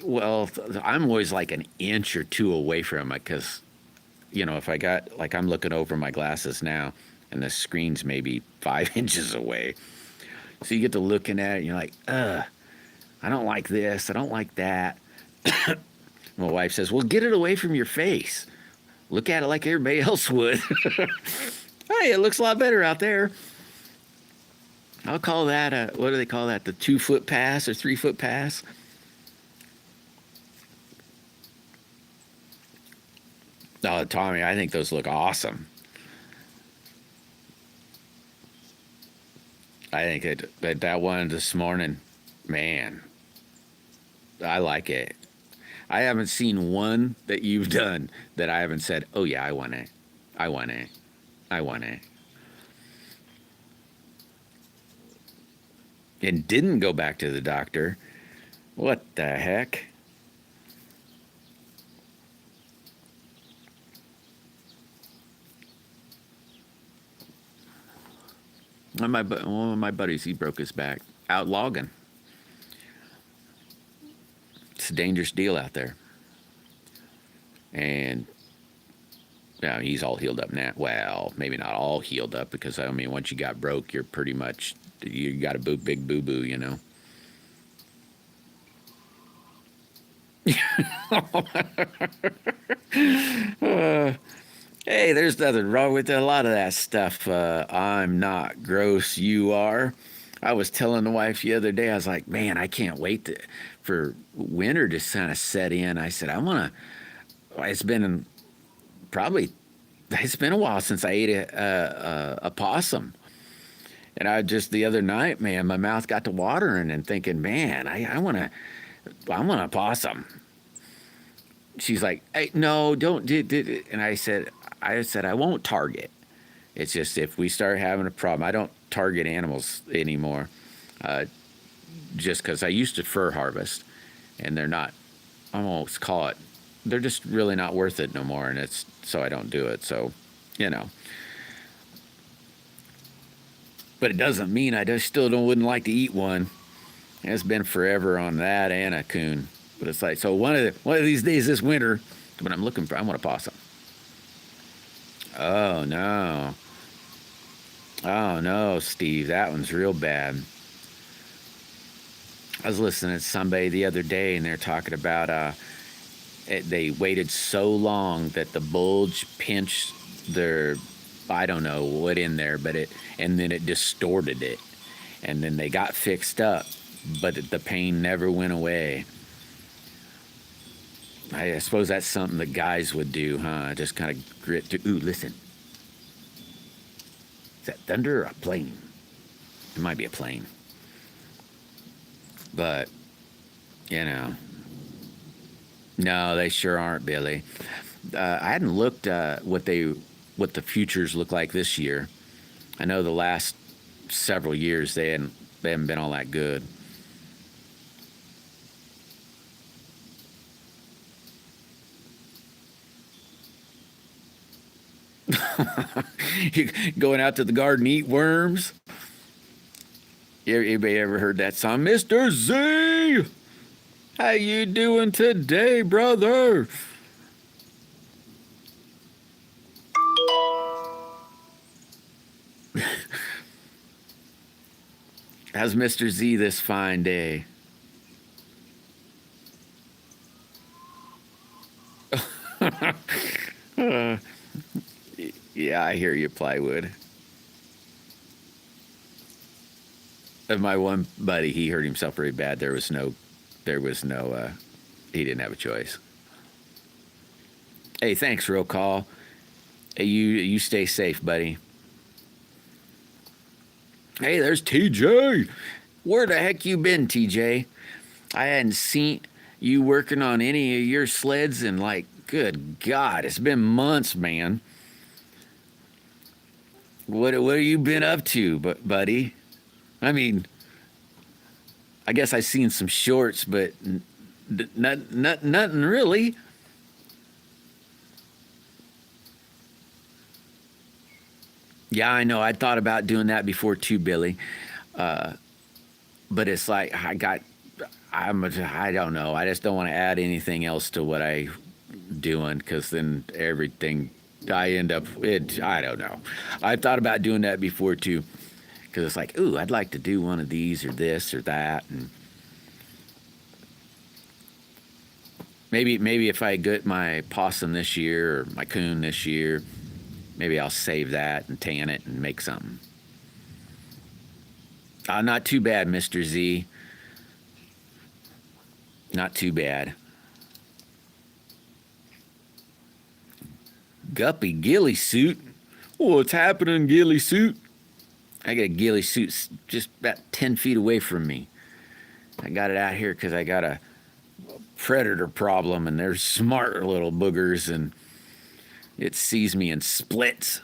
well, I'm always like an inch or two away from it because, if I got, like, I'm looking over my glasses now and the screen's maybe 5 inches away. So you get to looking at it and you're like, I don't like this. I don't like that. My wife says, well, get it away from your face. Look at it like everybody else would. Hey, it looks a lot better out there. I'll call that what do they call that? The 2-foot pass or 3-foot pass? Oh, Tommy, I think those look awesome. I think that one this morning, man, I like it. I haven't seen one that you've done that I haven't said, oh yeah, I want it. I want it. I want it. And didn't go back to the doctor. What the heck? One of my buddies, he broke his back out logging. It's a dangerous deal out there. And yeah, he's all healed up now. Well, maybe not all healed up, because I mean, once you got broke, you're pretty much, you got a big boo boo, you know. Hey, there's nothing wrong with a lot of that stuff. I'm not gross, you are. I was telling the wife the other day, I was like, man, I can't wait for winter to kind of set in. I said, I want to, it's been a while since I ate a possum. And I just, the other night, man, my mouth got to watering and thinking, man, I want a possum. She's like, hey, no, don't. And I said, I won't target. It's just, if we start having a problem, I don't target animals anymore. Just because I used to fur harvest, and they're not, I almost call it, they're just really not worth it no more. And it's, so I don't do it. So, you know. But it doesn't mean I just still wouldn't like to eat one. It's been forever on that and a coon. But it's like, so one of these days this winter, when I'm looking for, I want a possum. Oh no. Oh no, Steve, that one's real bad. I was listening to somebody the other day, and they're talking about they waited so long that the bulge pinched their, I don't know what in there, but and then it distorted it, and then they got fixed up, but the pain never went away. I suppose that's something the guys would do, huh? Just kind of grit to, ooh, listen. Is that thunder or a plane? It might be a plane. But, you know. No, they sure aren't, Billy. I hadn't looked what the futures look like this year. I know the last several years they haven't been all that good. You going out to the garden to eat worms? Anybody ever heard that song? Mr. Z! How you doing today, brother? How's Mr. Z this fine day? Yeah, I hear you, plywood. And my one buddy, he hurt himself very bad. There was no, he didn't have a choice. Hey, thanks, Real Call. Hey, you stay safe, buddy. Hey, there's TJ. Where the heck you been, TJ? I hadn't seen you working on any of your sleds in, like, good God, it's been months, man. What have you been up to, buddy? I mean, I guess I've seen some shorts, but nothing really. Yeah, I know. I thought about doing that before too, Billy. But it's like I don't know. I just don't want to add anything else to what I doing, because then everything I end up it. I don't know. I thought about doing that before too, because it's like, ooh, I'd like to do one of these or this or that, and maybe if I get my possum this year or my coon this year, maybe I'll save that and tan it and make something. Not too bad, Mr. Z. Not too bad. Guppy ghillie suit. What's happening, ghillie suit? I got a ghillie suit just about 10 feet away from me. I got it out here because I got a predator problem, and they're smart little boogers, and it sees me and splits.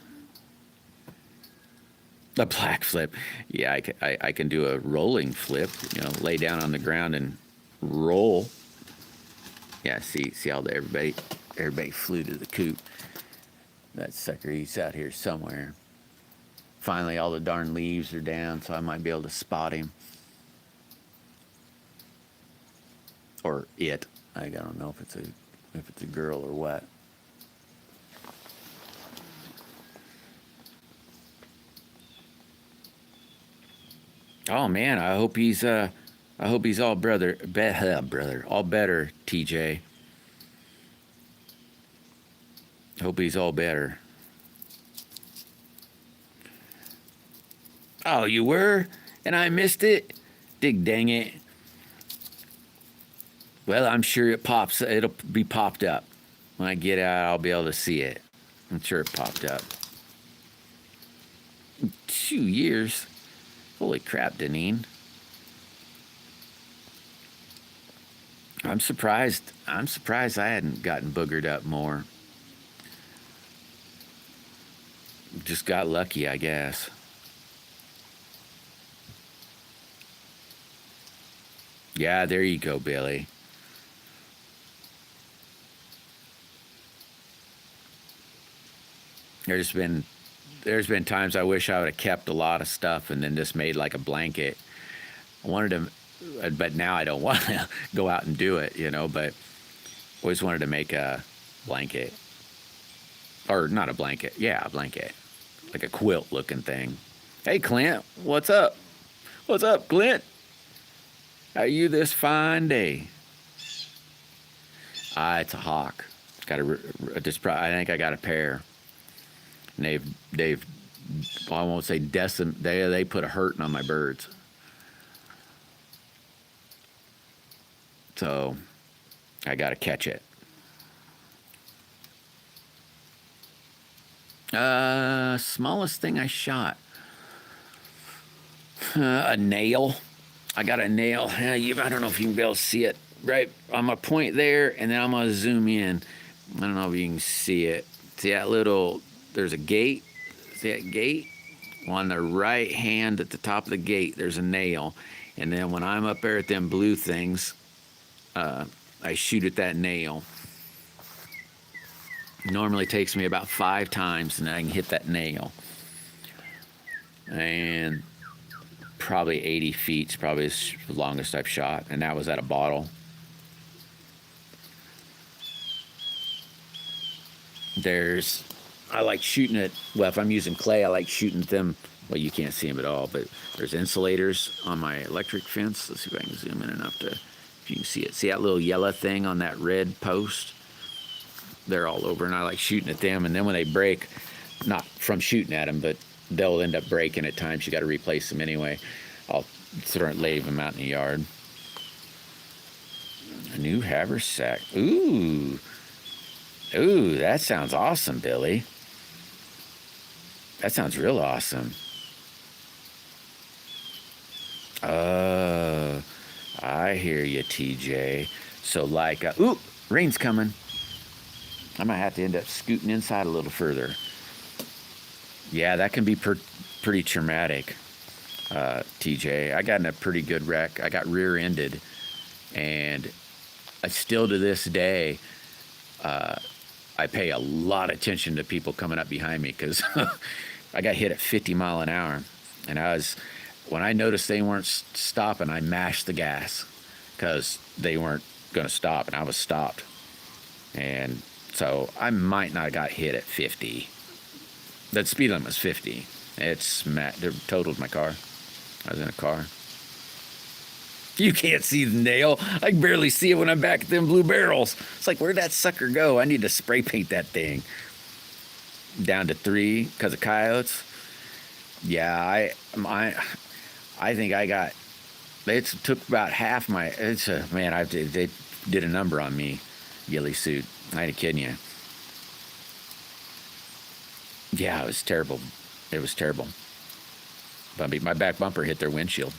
A black flip. Yeah, I can do a rolling flip, lay down on the ground and roll. Yeah, see how everybody flew to the coop. That sucker, he's out here somewhere. Finally, all the darn leaves are down, so I might be able to spot him. Or it. I don't know if it's a girl or what. Oh man, I hope he's all brother, all better, TJ. Hope he's all better. Oh, you were? And I missed it? Dig dang it. Well, I'm sure it'll be popped up. When I get out, I'll be able to see it. I'm sure it popped up. 2 years? Holy crap, Deneen. I'm surprised I hadn't gotten boogered up more. Just got lucky, I guess. Yeah, there you go, Billy. There's been times I wish I would have kept a lot of stuff and then just made like a blanket. I wanted to, but now I don't want to go out and do it, but always wanted to make a blanket. Or not a blanket. Yeah, a blanket. Like a quilt looking thing. Hey, Clint, what's up? What's up, Clint? How are you this fine day? It's a hawk. I think I got a pair. And they've I won't say they put a hurting on my birds. So I got to catch it. Smallest thing I shot. A nail. I got a nail. I don't know if you can be able to see it. Right, I'm gonna point there, and then I'm gonna zoom in. I don't know if you can see it. See that little? There's a gate. See that gate? On the right hand at the top of the gate, there's a nail. And then when I'm up there at them blue things, I shoot at that nail. Normally takes me about 5 times, and I can hit that nail. And probably 80 feet is probably the longest I've shot, and that was at a bottle. I like shooting at, well, if I'm using clay, I like shooting at them. Well, you can't see them at all, but there's insulators on my electric fence. Let's see if I can zoom in enough if you can see it. See that little yellow thing on that red post? They're all over, and I like shooting at them. And then when they break, not from shooting at them, but they'll end up breaking at times. You got to replace them anyway. I'll start leaving them out in the yard. A new haversack. Ooh, that sounds awesome, Billy. That sounds real awesome. I hear you, TJ. So like, rain's coming. I might have to end up scooting inside a little further. Yeah, that can be pretty traumatic, TJ. I got in a pretty good wreck. I got rear-ended, and I still to this day, I pay a lot of attention to people coming up behind me because I got hit at 50 mile an hour, and when I noticed they weren't stopping, I mashed the gas because they weren't going to stop, and I was stopped. And so I might not have got hit at 50. The speed limit was 50. They totaled my car. I was in a car. You can't see the nail. I can barely see it when I'm back at them blue barrels. It's like, where'd that sucker go? I need to spray paint that thing. Down to 3 because of coyotes. Yeah, I think I got. It took about half my. They did a number on me, ghillie suit. I ain't kidding you. Yeah, it was terrible. It was terrible. My back bumper hit their windshield.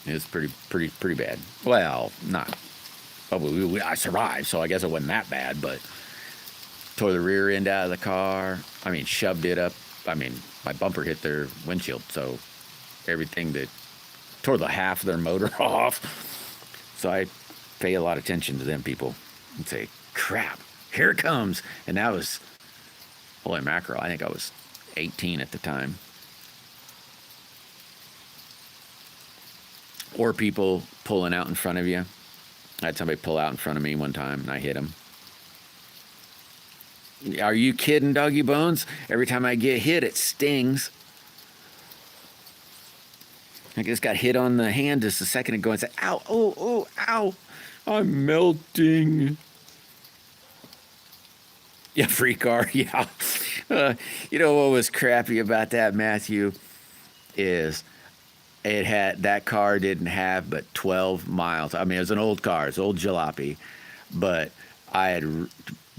It was pretty bad. Well, not. Oh, I survived, so I guess it wasn't that bad. But tore the rear end out of the car. Shoved it up. My bumper hit their windshield, so everything that tore the half of their motor off. So I pay a lot of attention to them people and say, crap, Here it comes. And that was, holy mackerel, I think I was 18 at the time. Or people pulling out in front of you. I had somebody pull out in front of me one time, and I hit him. Are you kidding, Doggy Bones? Every time I get hit, it stings. I just got hit on the hand just a second ago and said, ow, oh, oh, ow. I'm melting. Yeah, free car, yeah. You know what was crappy about that, Matthew, is that car didn't have but 12 miles. I mean, it was an old car, it's old jalopy, but I had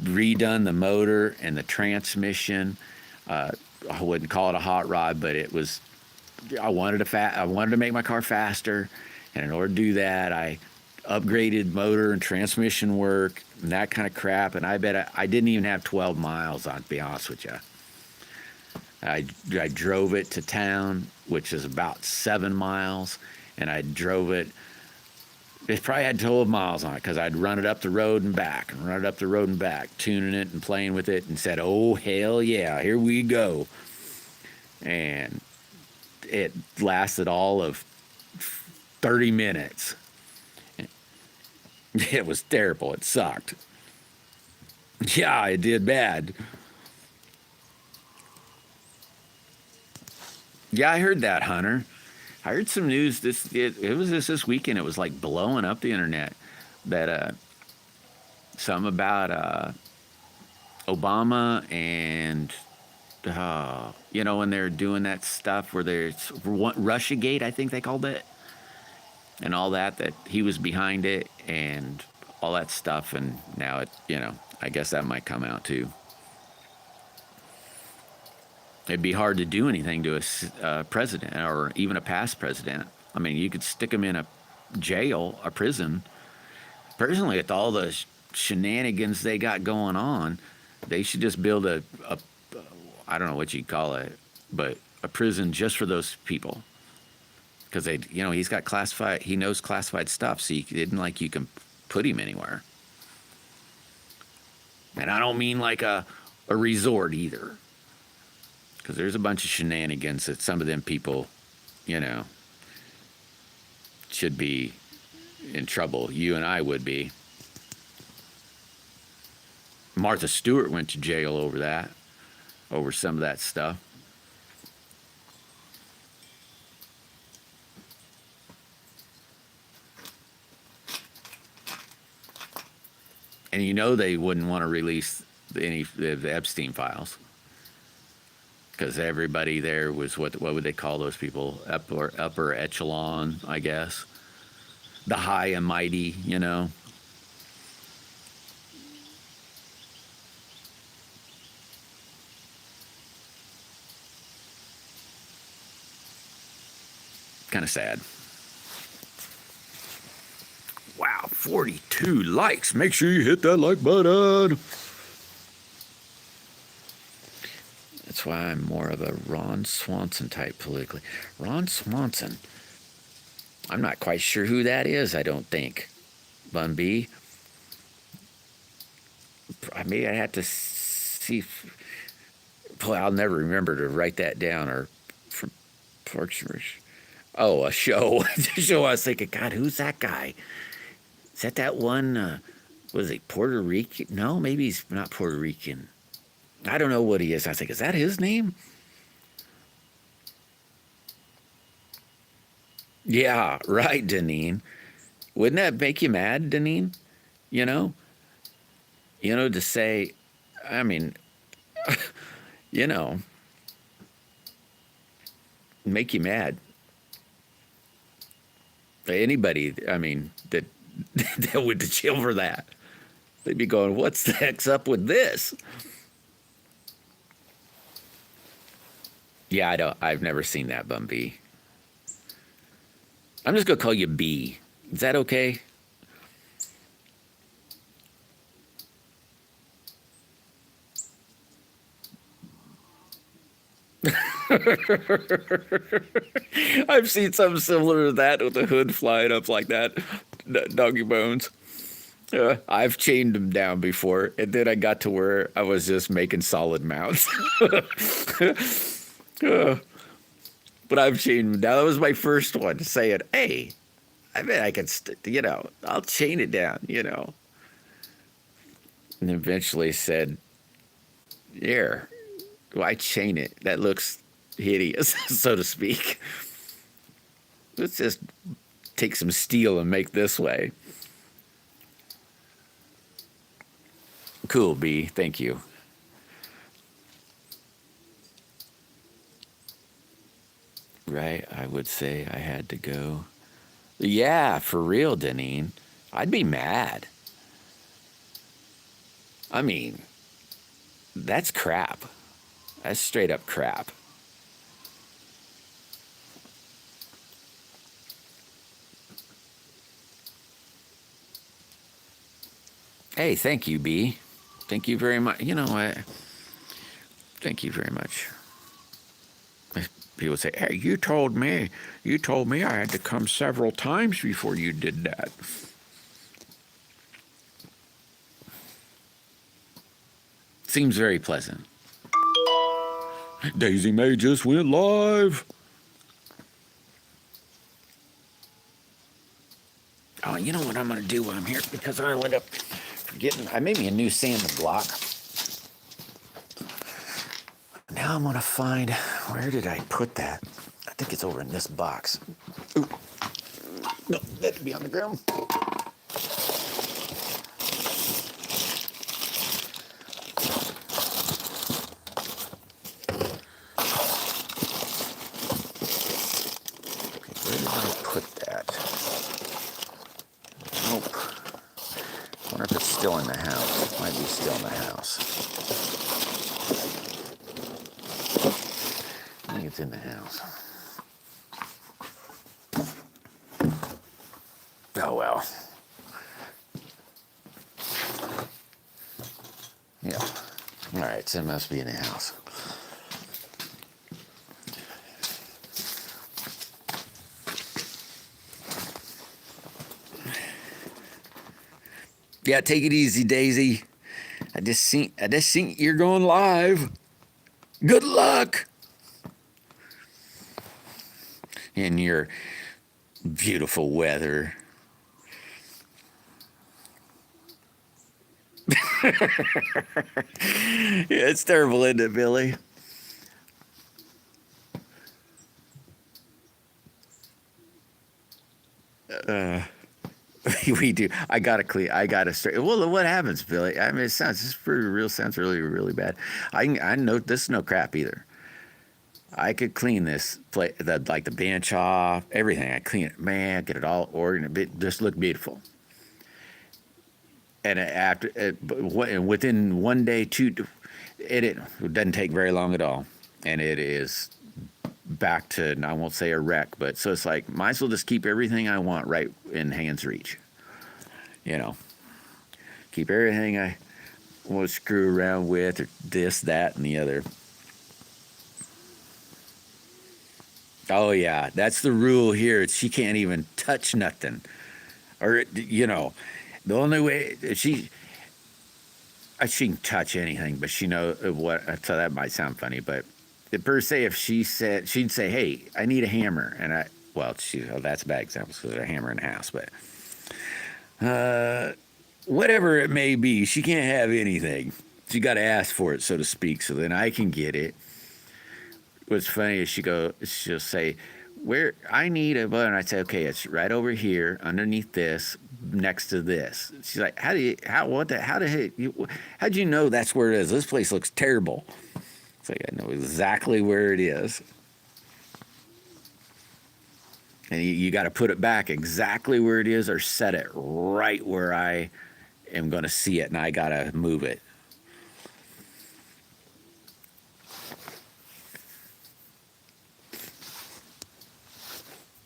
redone the motor and the transmission. I wouldn't call it a hot rod, but it was. I wanted to make my car faster, and in order to do that, I upgraded motor and transmission work and that kind of crap. And I bet I didn't even have 12 miles on, to be honest with you. I drove it to town, which is about 7 miles, and I drove it. It probably had 12 miles on it because I'd run it up the road and back, tuning it and playing with it, and said, "Oh hell yeah, here we go." And it lasted all of 30 minutes. It was terrible. It sucked. Yeah, it did bad. Yeah, I heard that, Hunter. I heard some news. It was this weekend. It was like blowing up the internet. That some about Obama and when they're doing that stuff where there's Russiagate, I think they called it, and all that he was behind it and all that stuff. And now I guess that might come out too. It'd be hard to do anything to a president or even a past president. I mean, you could stick them in a jail, a prison. Personally, with all the shenanigans they got going on, they should just build a I don't know what you'd call it, but a prison just for those people. Because he's got he knows classified stuff, so you can put him anywhere. And I don't mean like a resort either. Because there's a bunch of shenanigans that some of them people, should be in trouble. You and I would be. Martha Stewart went to jail over some of that stuff. And they wouldn't want to release any of the Epstein files. Because everybody there was, what would they call those people? Upper echelon, I guess. The high and mighty, Kind of sad. Wow, 42 likes. Make sure you hit that like button. That's why I'm more of a Ron Swanson type politically. Ron Swanson. I'm not quite sure who that is, I don't think. Bun B. Maybe I have to see. Boy, I'll never remember to write that down. Or from Parks. Oh, a show. The show I was thinking, God, who's that guy? Is that one, was he Puerto Rican? No, maybe he's not Puerto Rican. I don't know what he is. I think, is that his name? Yeah, right, Deneen. Wouldn't that make you mad, Deneen? To say, I mean, make you mad. Anybody, I mean, that went to jail for that. They'd be going, what's the heck's up with this? Yeah, I've never seen that, Bum B. I'm just going to call you B. Is that okay? I've seen something similar to that with the hood flying up like that. Doggy Bones. I've chained them down before, and then I got to where I was just making solid mounts. But I've chained them down. That was my first one, saying, "Hey, I bet I can, I'll chain it down, And eventually said, "Here, why chain it? That looks hideous, so to speak. Let's just take some steel and make this way." Cool, B. Thank you. Right, I would say I had to go. Yeah, for real, Deneen. I'd be mad. I mean, that's crap. That's straight up crap. Hey, thank you, B. Thank you very much. You know what? Thank you very much. People say, "Hey, you told me I had to come several times before you did that." Seems very pleasant. Daisy May just went live. Oh, you know what I'm going to do while I'm here? Because I ended up forgetting. I made me a new sanding block. Now I'm going to find, where did I put that? I think it's over in this box. Ooh. No, that should be on the ground. Okay, where did I put that? Nope. I wonder if it's still in the house. It might be still in the house. I think it's in the house. Oh well. Yeah. All right, so it must be in the house. Yeah, take it easy, Daisy. I just seen you're going live. Good luck. In your beautiful weather. Yeah, it's terrible, isn't it, Billy? We do. I gotta start. Well, what happens, Billy? I mean, this pretty real. Sounds really, really bad. I know this is no crap either. I could clean this like the bench off, everything. I clean it, man. Get it all organized. It just look beautiful. And within one day, it doesn't take very long at all, and it is back to, I won't say a wreck, but so it's like, might as well just keep everything I want right in hand's reach. Keep everything I want to screw around with, or this, that, and the other. Oh yeah, that's the rule here. She can't even touch nothing, or the only way she can touch anything, but she knows what. So that might sound funny, but per se, if she'd say, "Hey, I need a hammer," and that's a bad example because there's a hammer in the house, but whatever it may be, she can't have anything. She got to ask for it, so to speak. So then I can get it. What's funny is she'll say, "Where I need a button," I say, "Okay, it's right over here, underneath this, next to this." She's like, how'd you know that's where it is? This place looks terrible. It's like, I know exactly where it is. And you got to put it back exactly where it is, or set it right where I am going to see it, and I got to move it.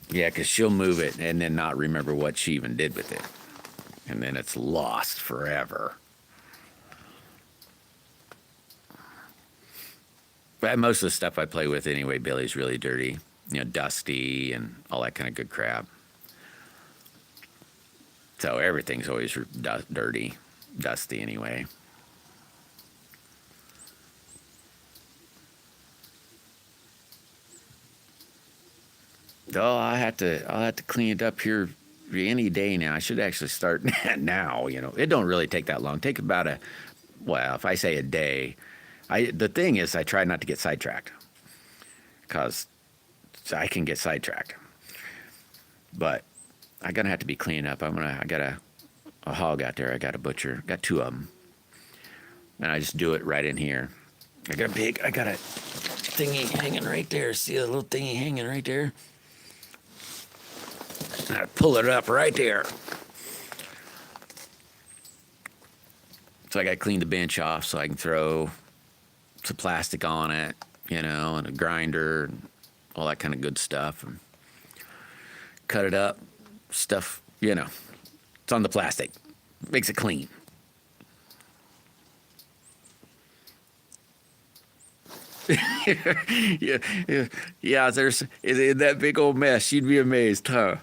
Yeah, because she'll move it and then not remember what she even did with it. And then it's lost forever. But most of the stuff I play with anyway, Billy's really dirty. Dusty and all that kind of good crap. So everything's always dirty, dusty anyway. Oh, I'll have to clean it up here any day now. I should actually start now. It don't really take that long. Take about if I say a day, the thing is I try not to get sidetracked because I can get sidetracked. But I'm gonna have to be cleaning up. I got a hog out there. I got a butcher. Got 2 of them, and I just do it right in here. I got a thingy hanging right there. See a little thingy hanging right there? I pull it up right there. So I got to clean the bench off so I can throw some plastic on it, and a grinder and all that kind of good stuff. And cut it up, stuff, it's on the plastic. Makes it clean. yeah, there's in that big old mess. You'd be amazed, huh?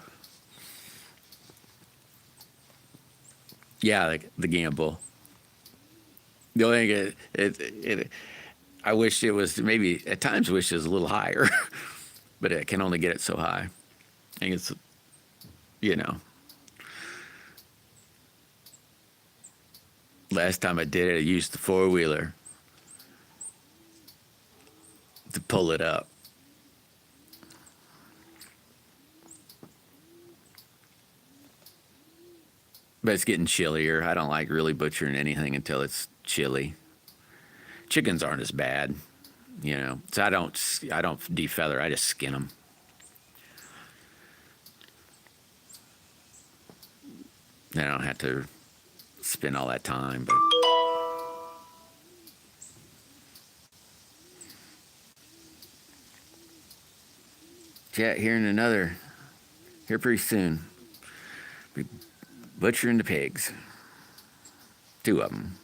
Yeah, the gamble. The only thing I wish it was maybe at times wish it was a little higher, but it can only get it so high. I think it's, last time I did it, I used the 4-wheeler to pull it up. But it's getting chillier. I don't like really butchering anything until it's chilly. Chickens aren't as bad, So I don't defeather. I just skin them. Then I don't have to spend all that time. But yeah, here pretty soon. Be butchering the pigs. 2 of them.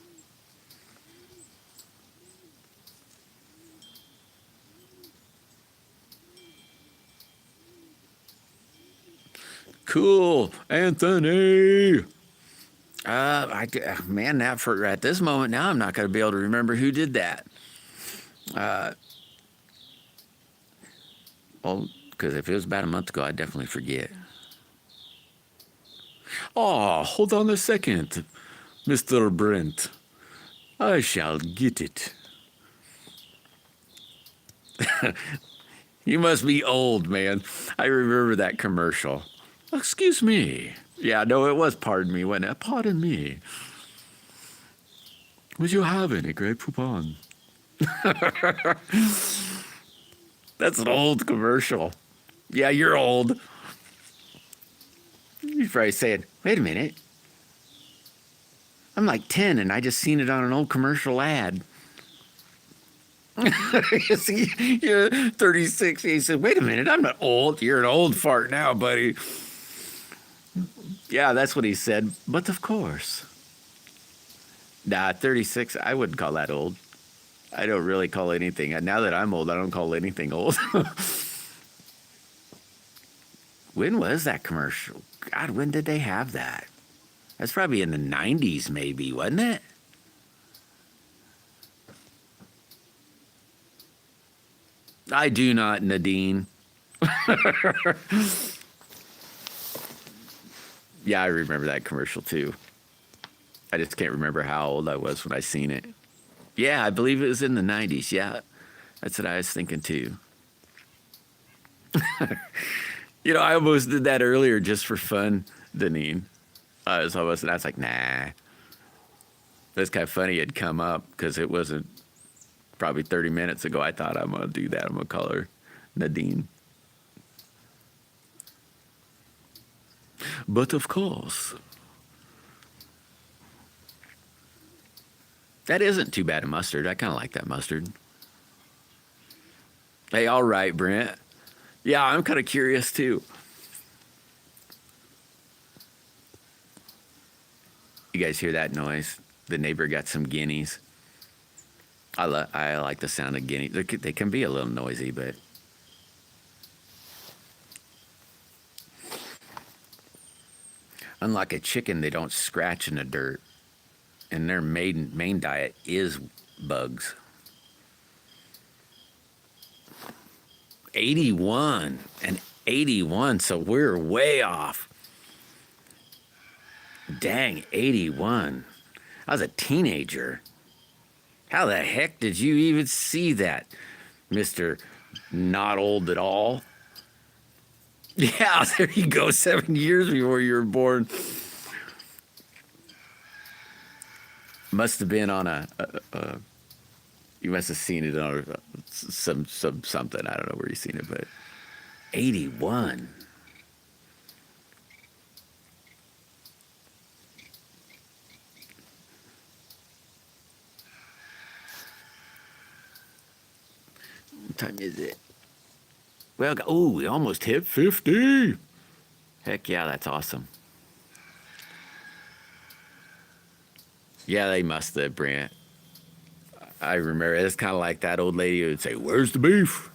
Cool, Anthony. Man, now at this moment now, I'm not going to be able to remember who did that. Well, because if it was about a month ago, I'd definitely forget. Oh, hold on a second, Mr. Brent. I shall get it. You must be old, man. I remember that commercial. Excuse me. Yeah, no, it was pardon me, wasn't it? Pardon me. Would you have any Grey Poupon? That's an old commercial. Yeah, you're old. You're probably saying, wait a minute. I'm like 10 and I just seen it on an old commercial ad. You see, you're 36. He said, wait a minute, I'm not old. You're an old fart now, buddy. Yeah, that's what he said. But of course. Nah, 36, I wouldn't call that old. I don't really call anything. Now that I'm old, I don't call anything old. When was that commercial? God, when did they have that? That's probably in the 90s, maybe, wasn't it? I do not, Nadine. Yeah, I remember that commercial too. I just can't remember how old I was when I seen it. Yeah, I believe it was in the 90s. Yeah, that's what I was thinking too. I almost did that earlier just for fun, Deneen. I was like, nah. That's kind of funny it'd come up because it wasn't probably 30 minutes ago. I thought I'm going to do that. I'm going to call her Nadine. But of course, that isn't too bad a mustard. I kind of like that mustard. Hey, all right, Brent. Yeah, I'm kind of curious too. You guys hear that noise? The neighbor got some guineas. I like the sound of guineas. They can be a little noisy, but unlike a chicken, they don't scratch in the dirt. And their main diet is bugs. 81 and 81, so we're way off. Dang, 81. I was a teenager. How the heck did you even see that, Mr. Not Old at All? Yeah, there you go, 7 years before you were born. Must have been on you must have seen it on some something. I don't know where you've seen it, but 81. What time is it? Well, oh, we almost hit 50. Heck yeah, that's awesome. Yeah, they must have, Brent. I remember it's kind of like that old lady who would say, "Where's the beef?"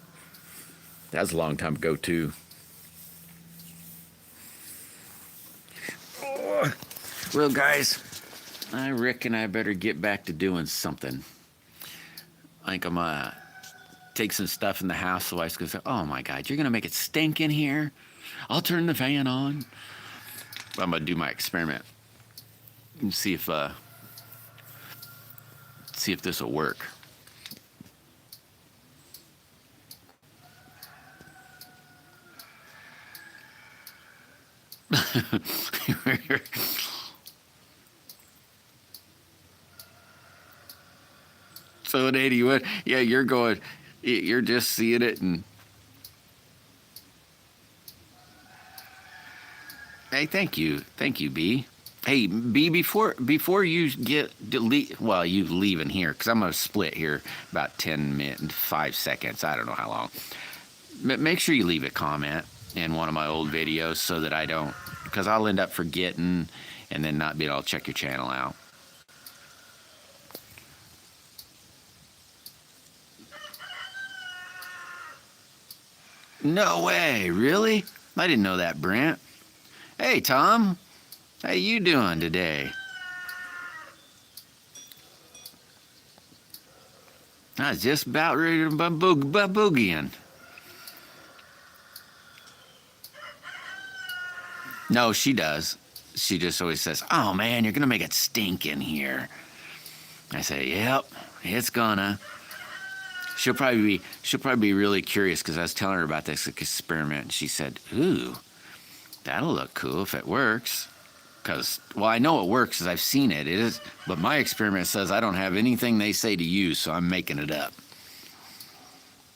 That was a long time ago, too. Oh. Well, guys, I reckon I better get back to doing something. I think I'm going to take some stuff in the house so I can say, "Oh, my God, you're going to make it stink in here? I'll turn the fan on." I'm going to do my experiment and see if this will work. So at 81, yeah, you're just seeing it, and hey, thank you, B. Hey, B, before you you leaving here, because I'm going to split here about 10 minutes, 5 seconds. I don't know how long. Make sure you leave a comment in one of my old videos so that I don't, because I'll end up forgetting and then not being able to check your channel out. No way, really? I didn't know that, Brent. Hey, Tom. How you doing today? I was just about ready to boogieing. No, she does. She just always says, "Oh man, you're gonna make it stink in here." I say, "Yep, it's gonna." She'll probably be really curious because I was telling her about this experiment, and she said, "Ooh, that'll look cool if it works." Because, well, I know it works because I've seen it. It is, but my experiment says I don't have anything they say to use, so I'm making it up.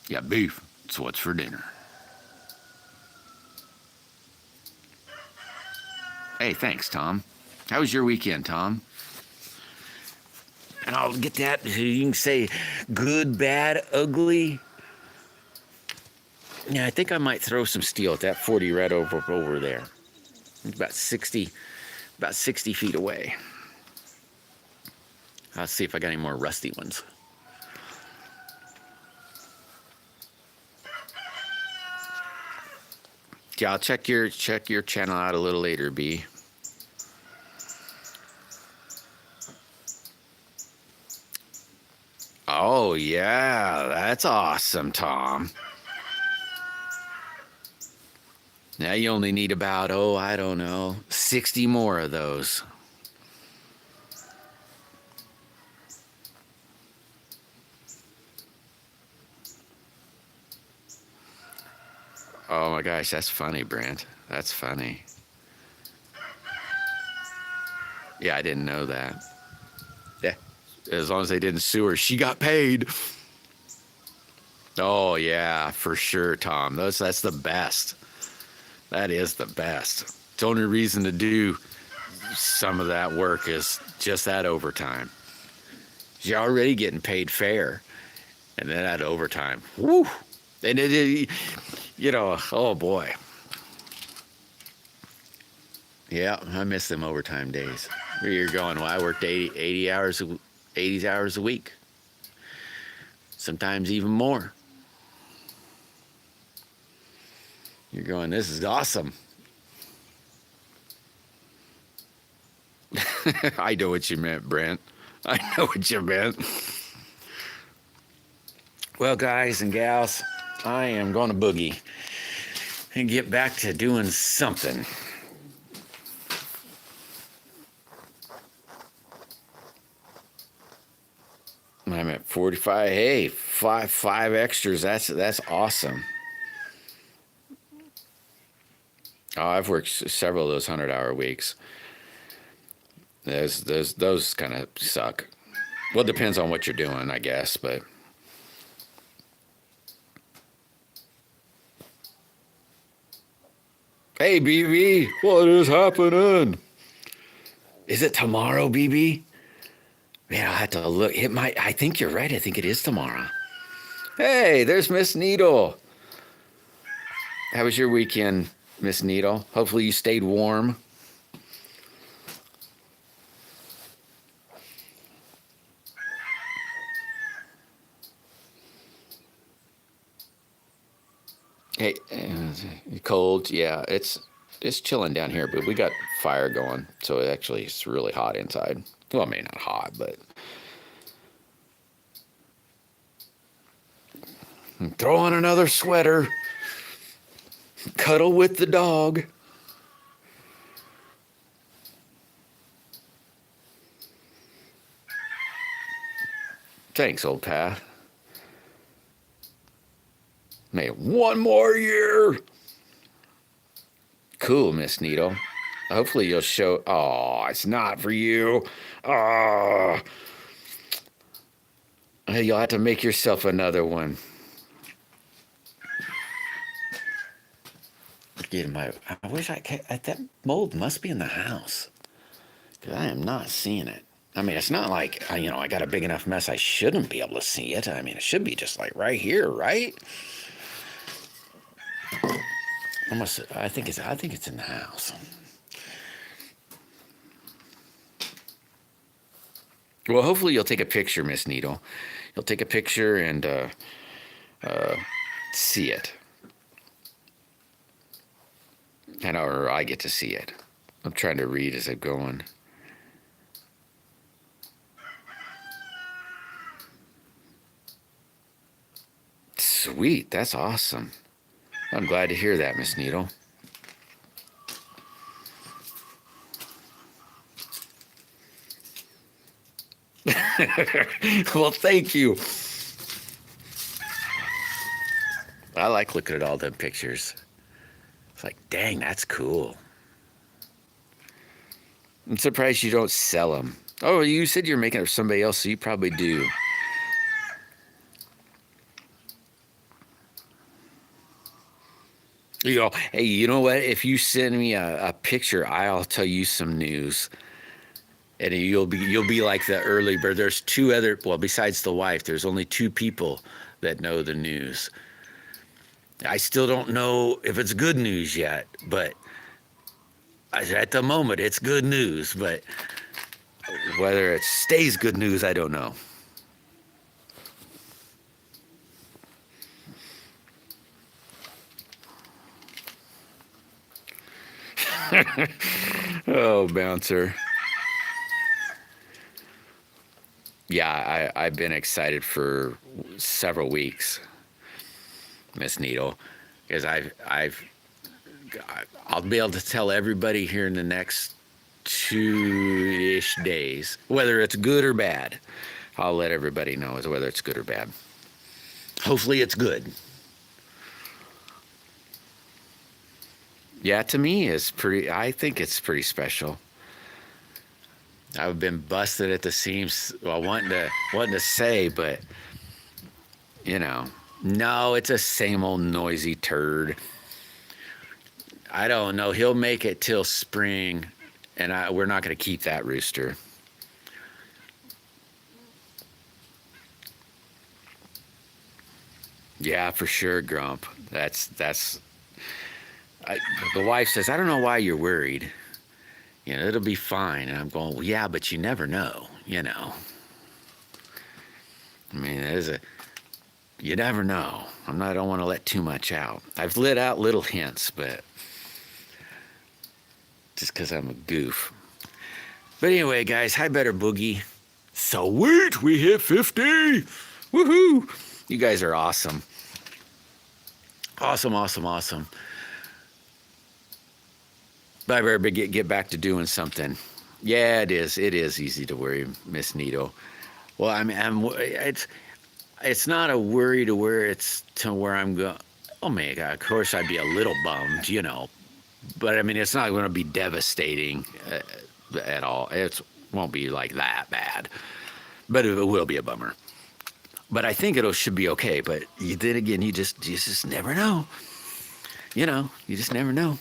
Yeah, beef. It's what's for dinner. Hey, thanks, Tom. How was your weekend, Tom? And I'll get that. You can say good, bad, ugly. Yeah, I think I might throw some steel at that 40 right over there. It's about 60 feet away. I'll see if I got any more rusty ones. Yeah, I'll check your channel out a little later, B. Oh yeah, that's awesome, Tom. Now you only need about, I don't know, 60 more of those. Oh my gosh, that's funny, Brent. That's funny. Yeah, I didn't know that. Yeah, as long as they didn't sue her, she got paid. Oh yeah, for sure, Tom. That's the best. That is the best. The only reason to do some of that work is just that overtime. You're already getting paid fair, and then that overtime. Woo! And oh boy. Yeah, I miss them overtime days. Where you're going, well, I worked 80 hours a week. Sometimes even more. You're going, this is awesome. I know what you meant, Brent. I know what you meant. Well, guys and gals, I am going to boogie and get back to doing something. I'm at 45. Hey, five extras. That's awesome. Oh, I've worked several of those 100-hour weeks. Those kind of suck. Well, it depends on what you're doing, I guess, but. Hey, BB, what is happening? Is it tomorrow, BB? Man, I'll have to look. I think you're right. I think it is tomorrow. Hey, there's Miss Needle. How was your weekend, Miss Needle? Hopefully you stayed warm. Hey, cold. Yeah, it's chilling down here, but we got fire going, so it's really hot inside. Well, I mean, not hot, but throw on another sweater. Cuddle with the dog. Thanks, old Pat. Made it one more year. Cool, Miss Needle. Hopefully you'll show. Oh, it's not for you. Oh. You'll have to make yourself another one. I wish that mold must be in the house. Because I am not seeing it. I mean, it's not like, I got a big enough mess I shouldn't be able to see it. I mean, it should be just like right here, right? I think it's in the house. Well, hopefully you'll take a picture, Miss Needle. You'll take a picture and see it. Or I get to see it. I'm trying to read as I'm going. Sweet, that's awesome. I'm glad to hear that, Miss Needle. Well, thank you. I like looking at all them pictures. It's like, dang, that's cool. I'm surprised you don't sell them. Oh, you said you're making it for somebody else, so you probably do. Hey, you know what? If you send me a picture, I'll tell you some news. And you'll be like the early bird. There's besides the wife, there's only 2 people that know the news. I still don't know if it's good news yet, but at the moment it's good news. But whether it stays good news, I don't know. Oh, bouncer. Yeah, I've been excited for several weeks, Miss Needle, because I'll be able to tell everybody here in the next 2-ish days, whether it's good or bad. I'll let everybody know whether it's good or bad. Hopefully it's good. Yeah, to me, I think it's pretty special. I've been busted at the seams, wanting to say, but no, it's a same old noisy turd. I don't know. He'll make it till spring, and we're not going to keep that rooster. Yeah, for sure, Grump. The wife says, I don't know why you're worried. It'll be fine. And I'm going, well, yeah, but you never know, I mean, you never know. I don't want to let too much out. I've let out little hints, but just because I'm a goof. But anyway, guys, hi, Better Boogie. Sweet, we hit 50. Woohoo! You guys are awesome. Awesome, awesome, awesome. But I better get back to doing something. Yeah, it is. It is easy to worry, Miss Nito. Well, I mean, it's not a worry to where it's to where I'm going. Oh my God! Of course, I'd be a little bummed, you know. But I mean, it's not going to be devastating at all. It won't be like that bad. But it will be a bummer. But I think should be okay. But then again, you just never know. You know, you just never know.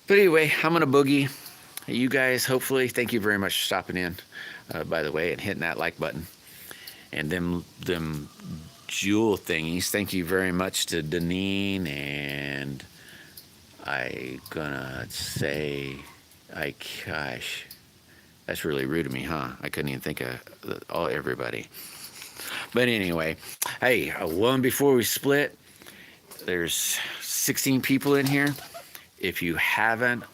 But anyway, I'm gonna boogie. You guys, hopefully, thank you very much for stopping in, by the way, and hitting that like button. And them jewel thingies. Thank you very much to Deneen, and I gonna say, gosh, that's really rude of me, huh? I couldn't even think of everybody. But anyway, hey, one before we split, there's 16 people in here. If you haven't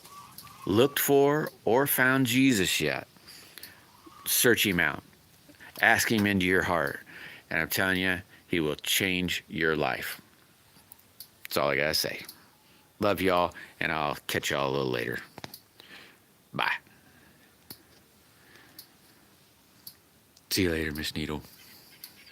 looked for or found Jesus yet, search him out. Ask him into your heart. And I'm telling you, he will change your life. That's all I got to say. Love y'all, and I'll catch y'all a little later. Bye. See you later, Miss Needle.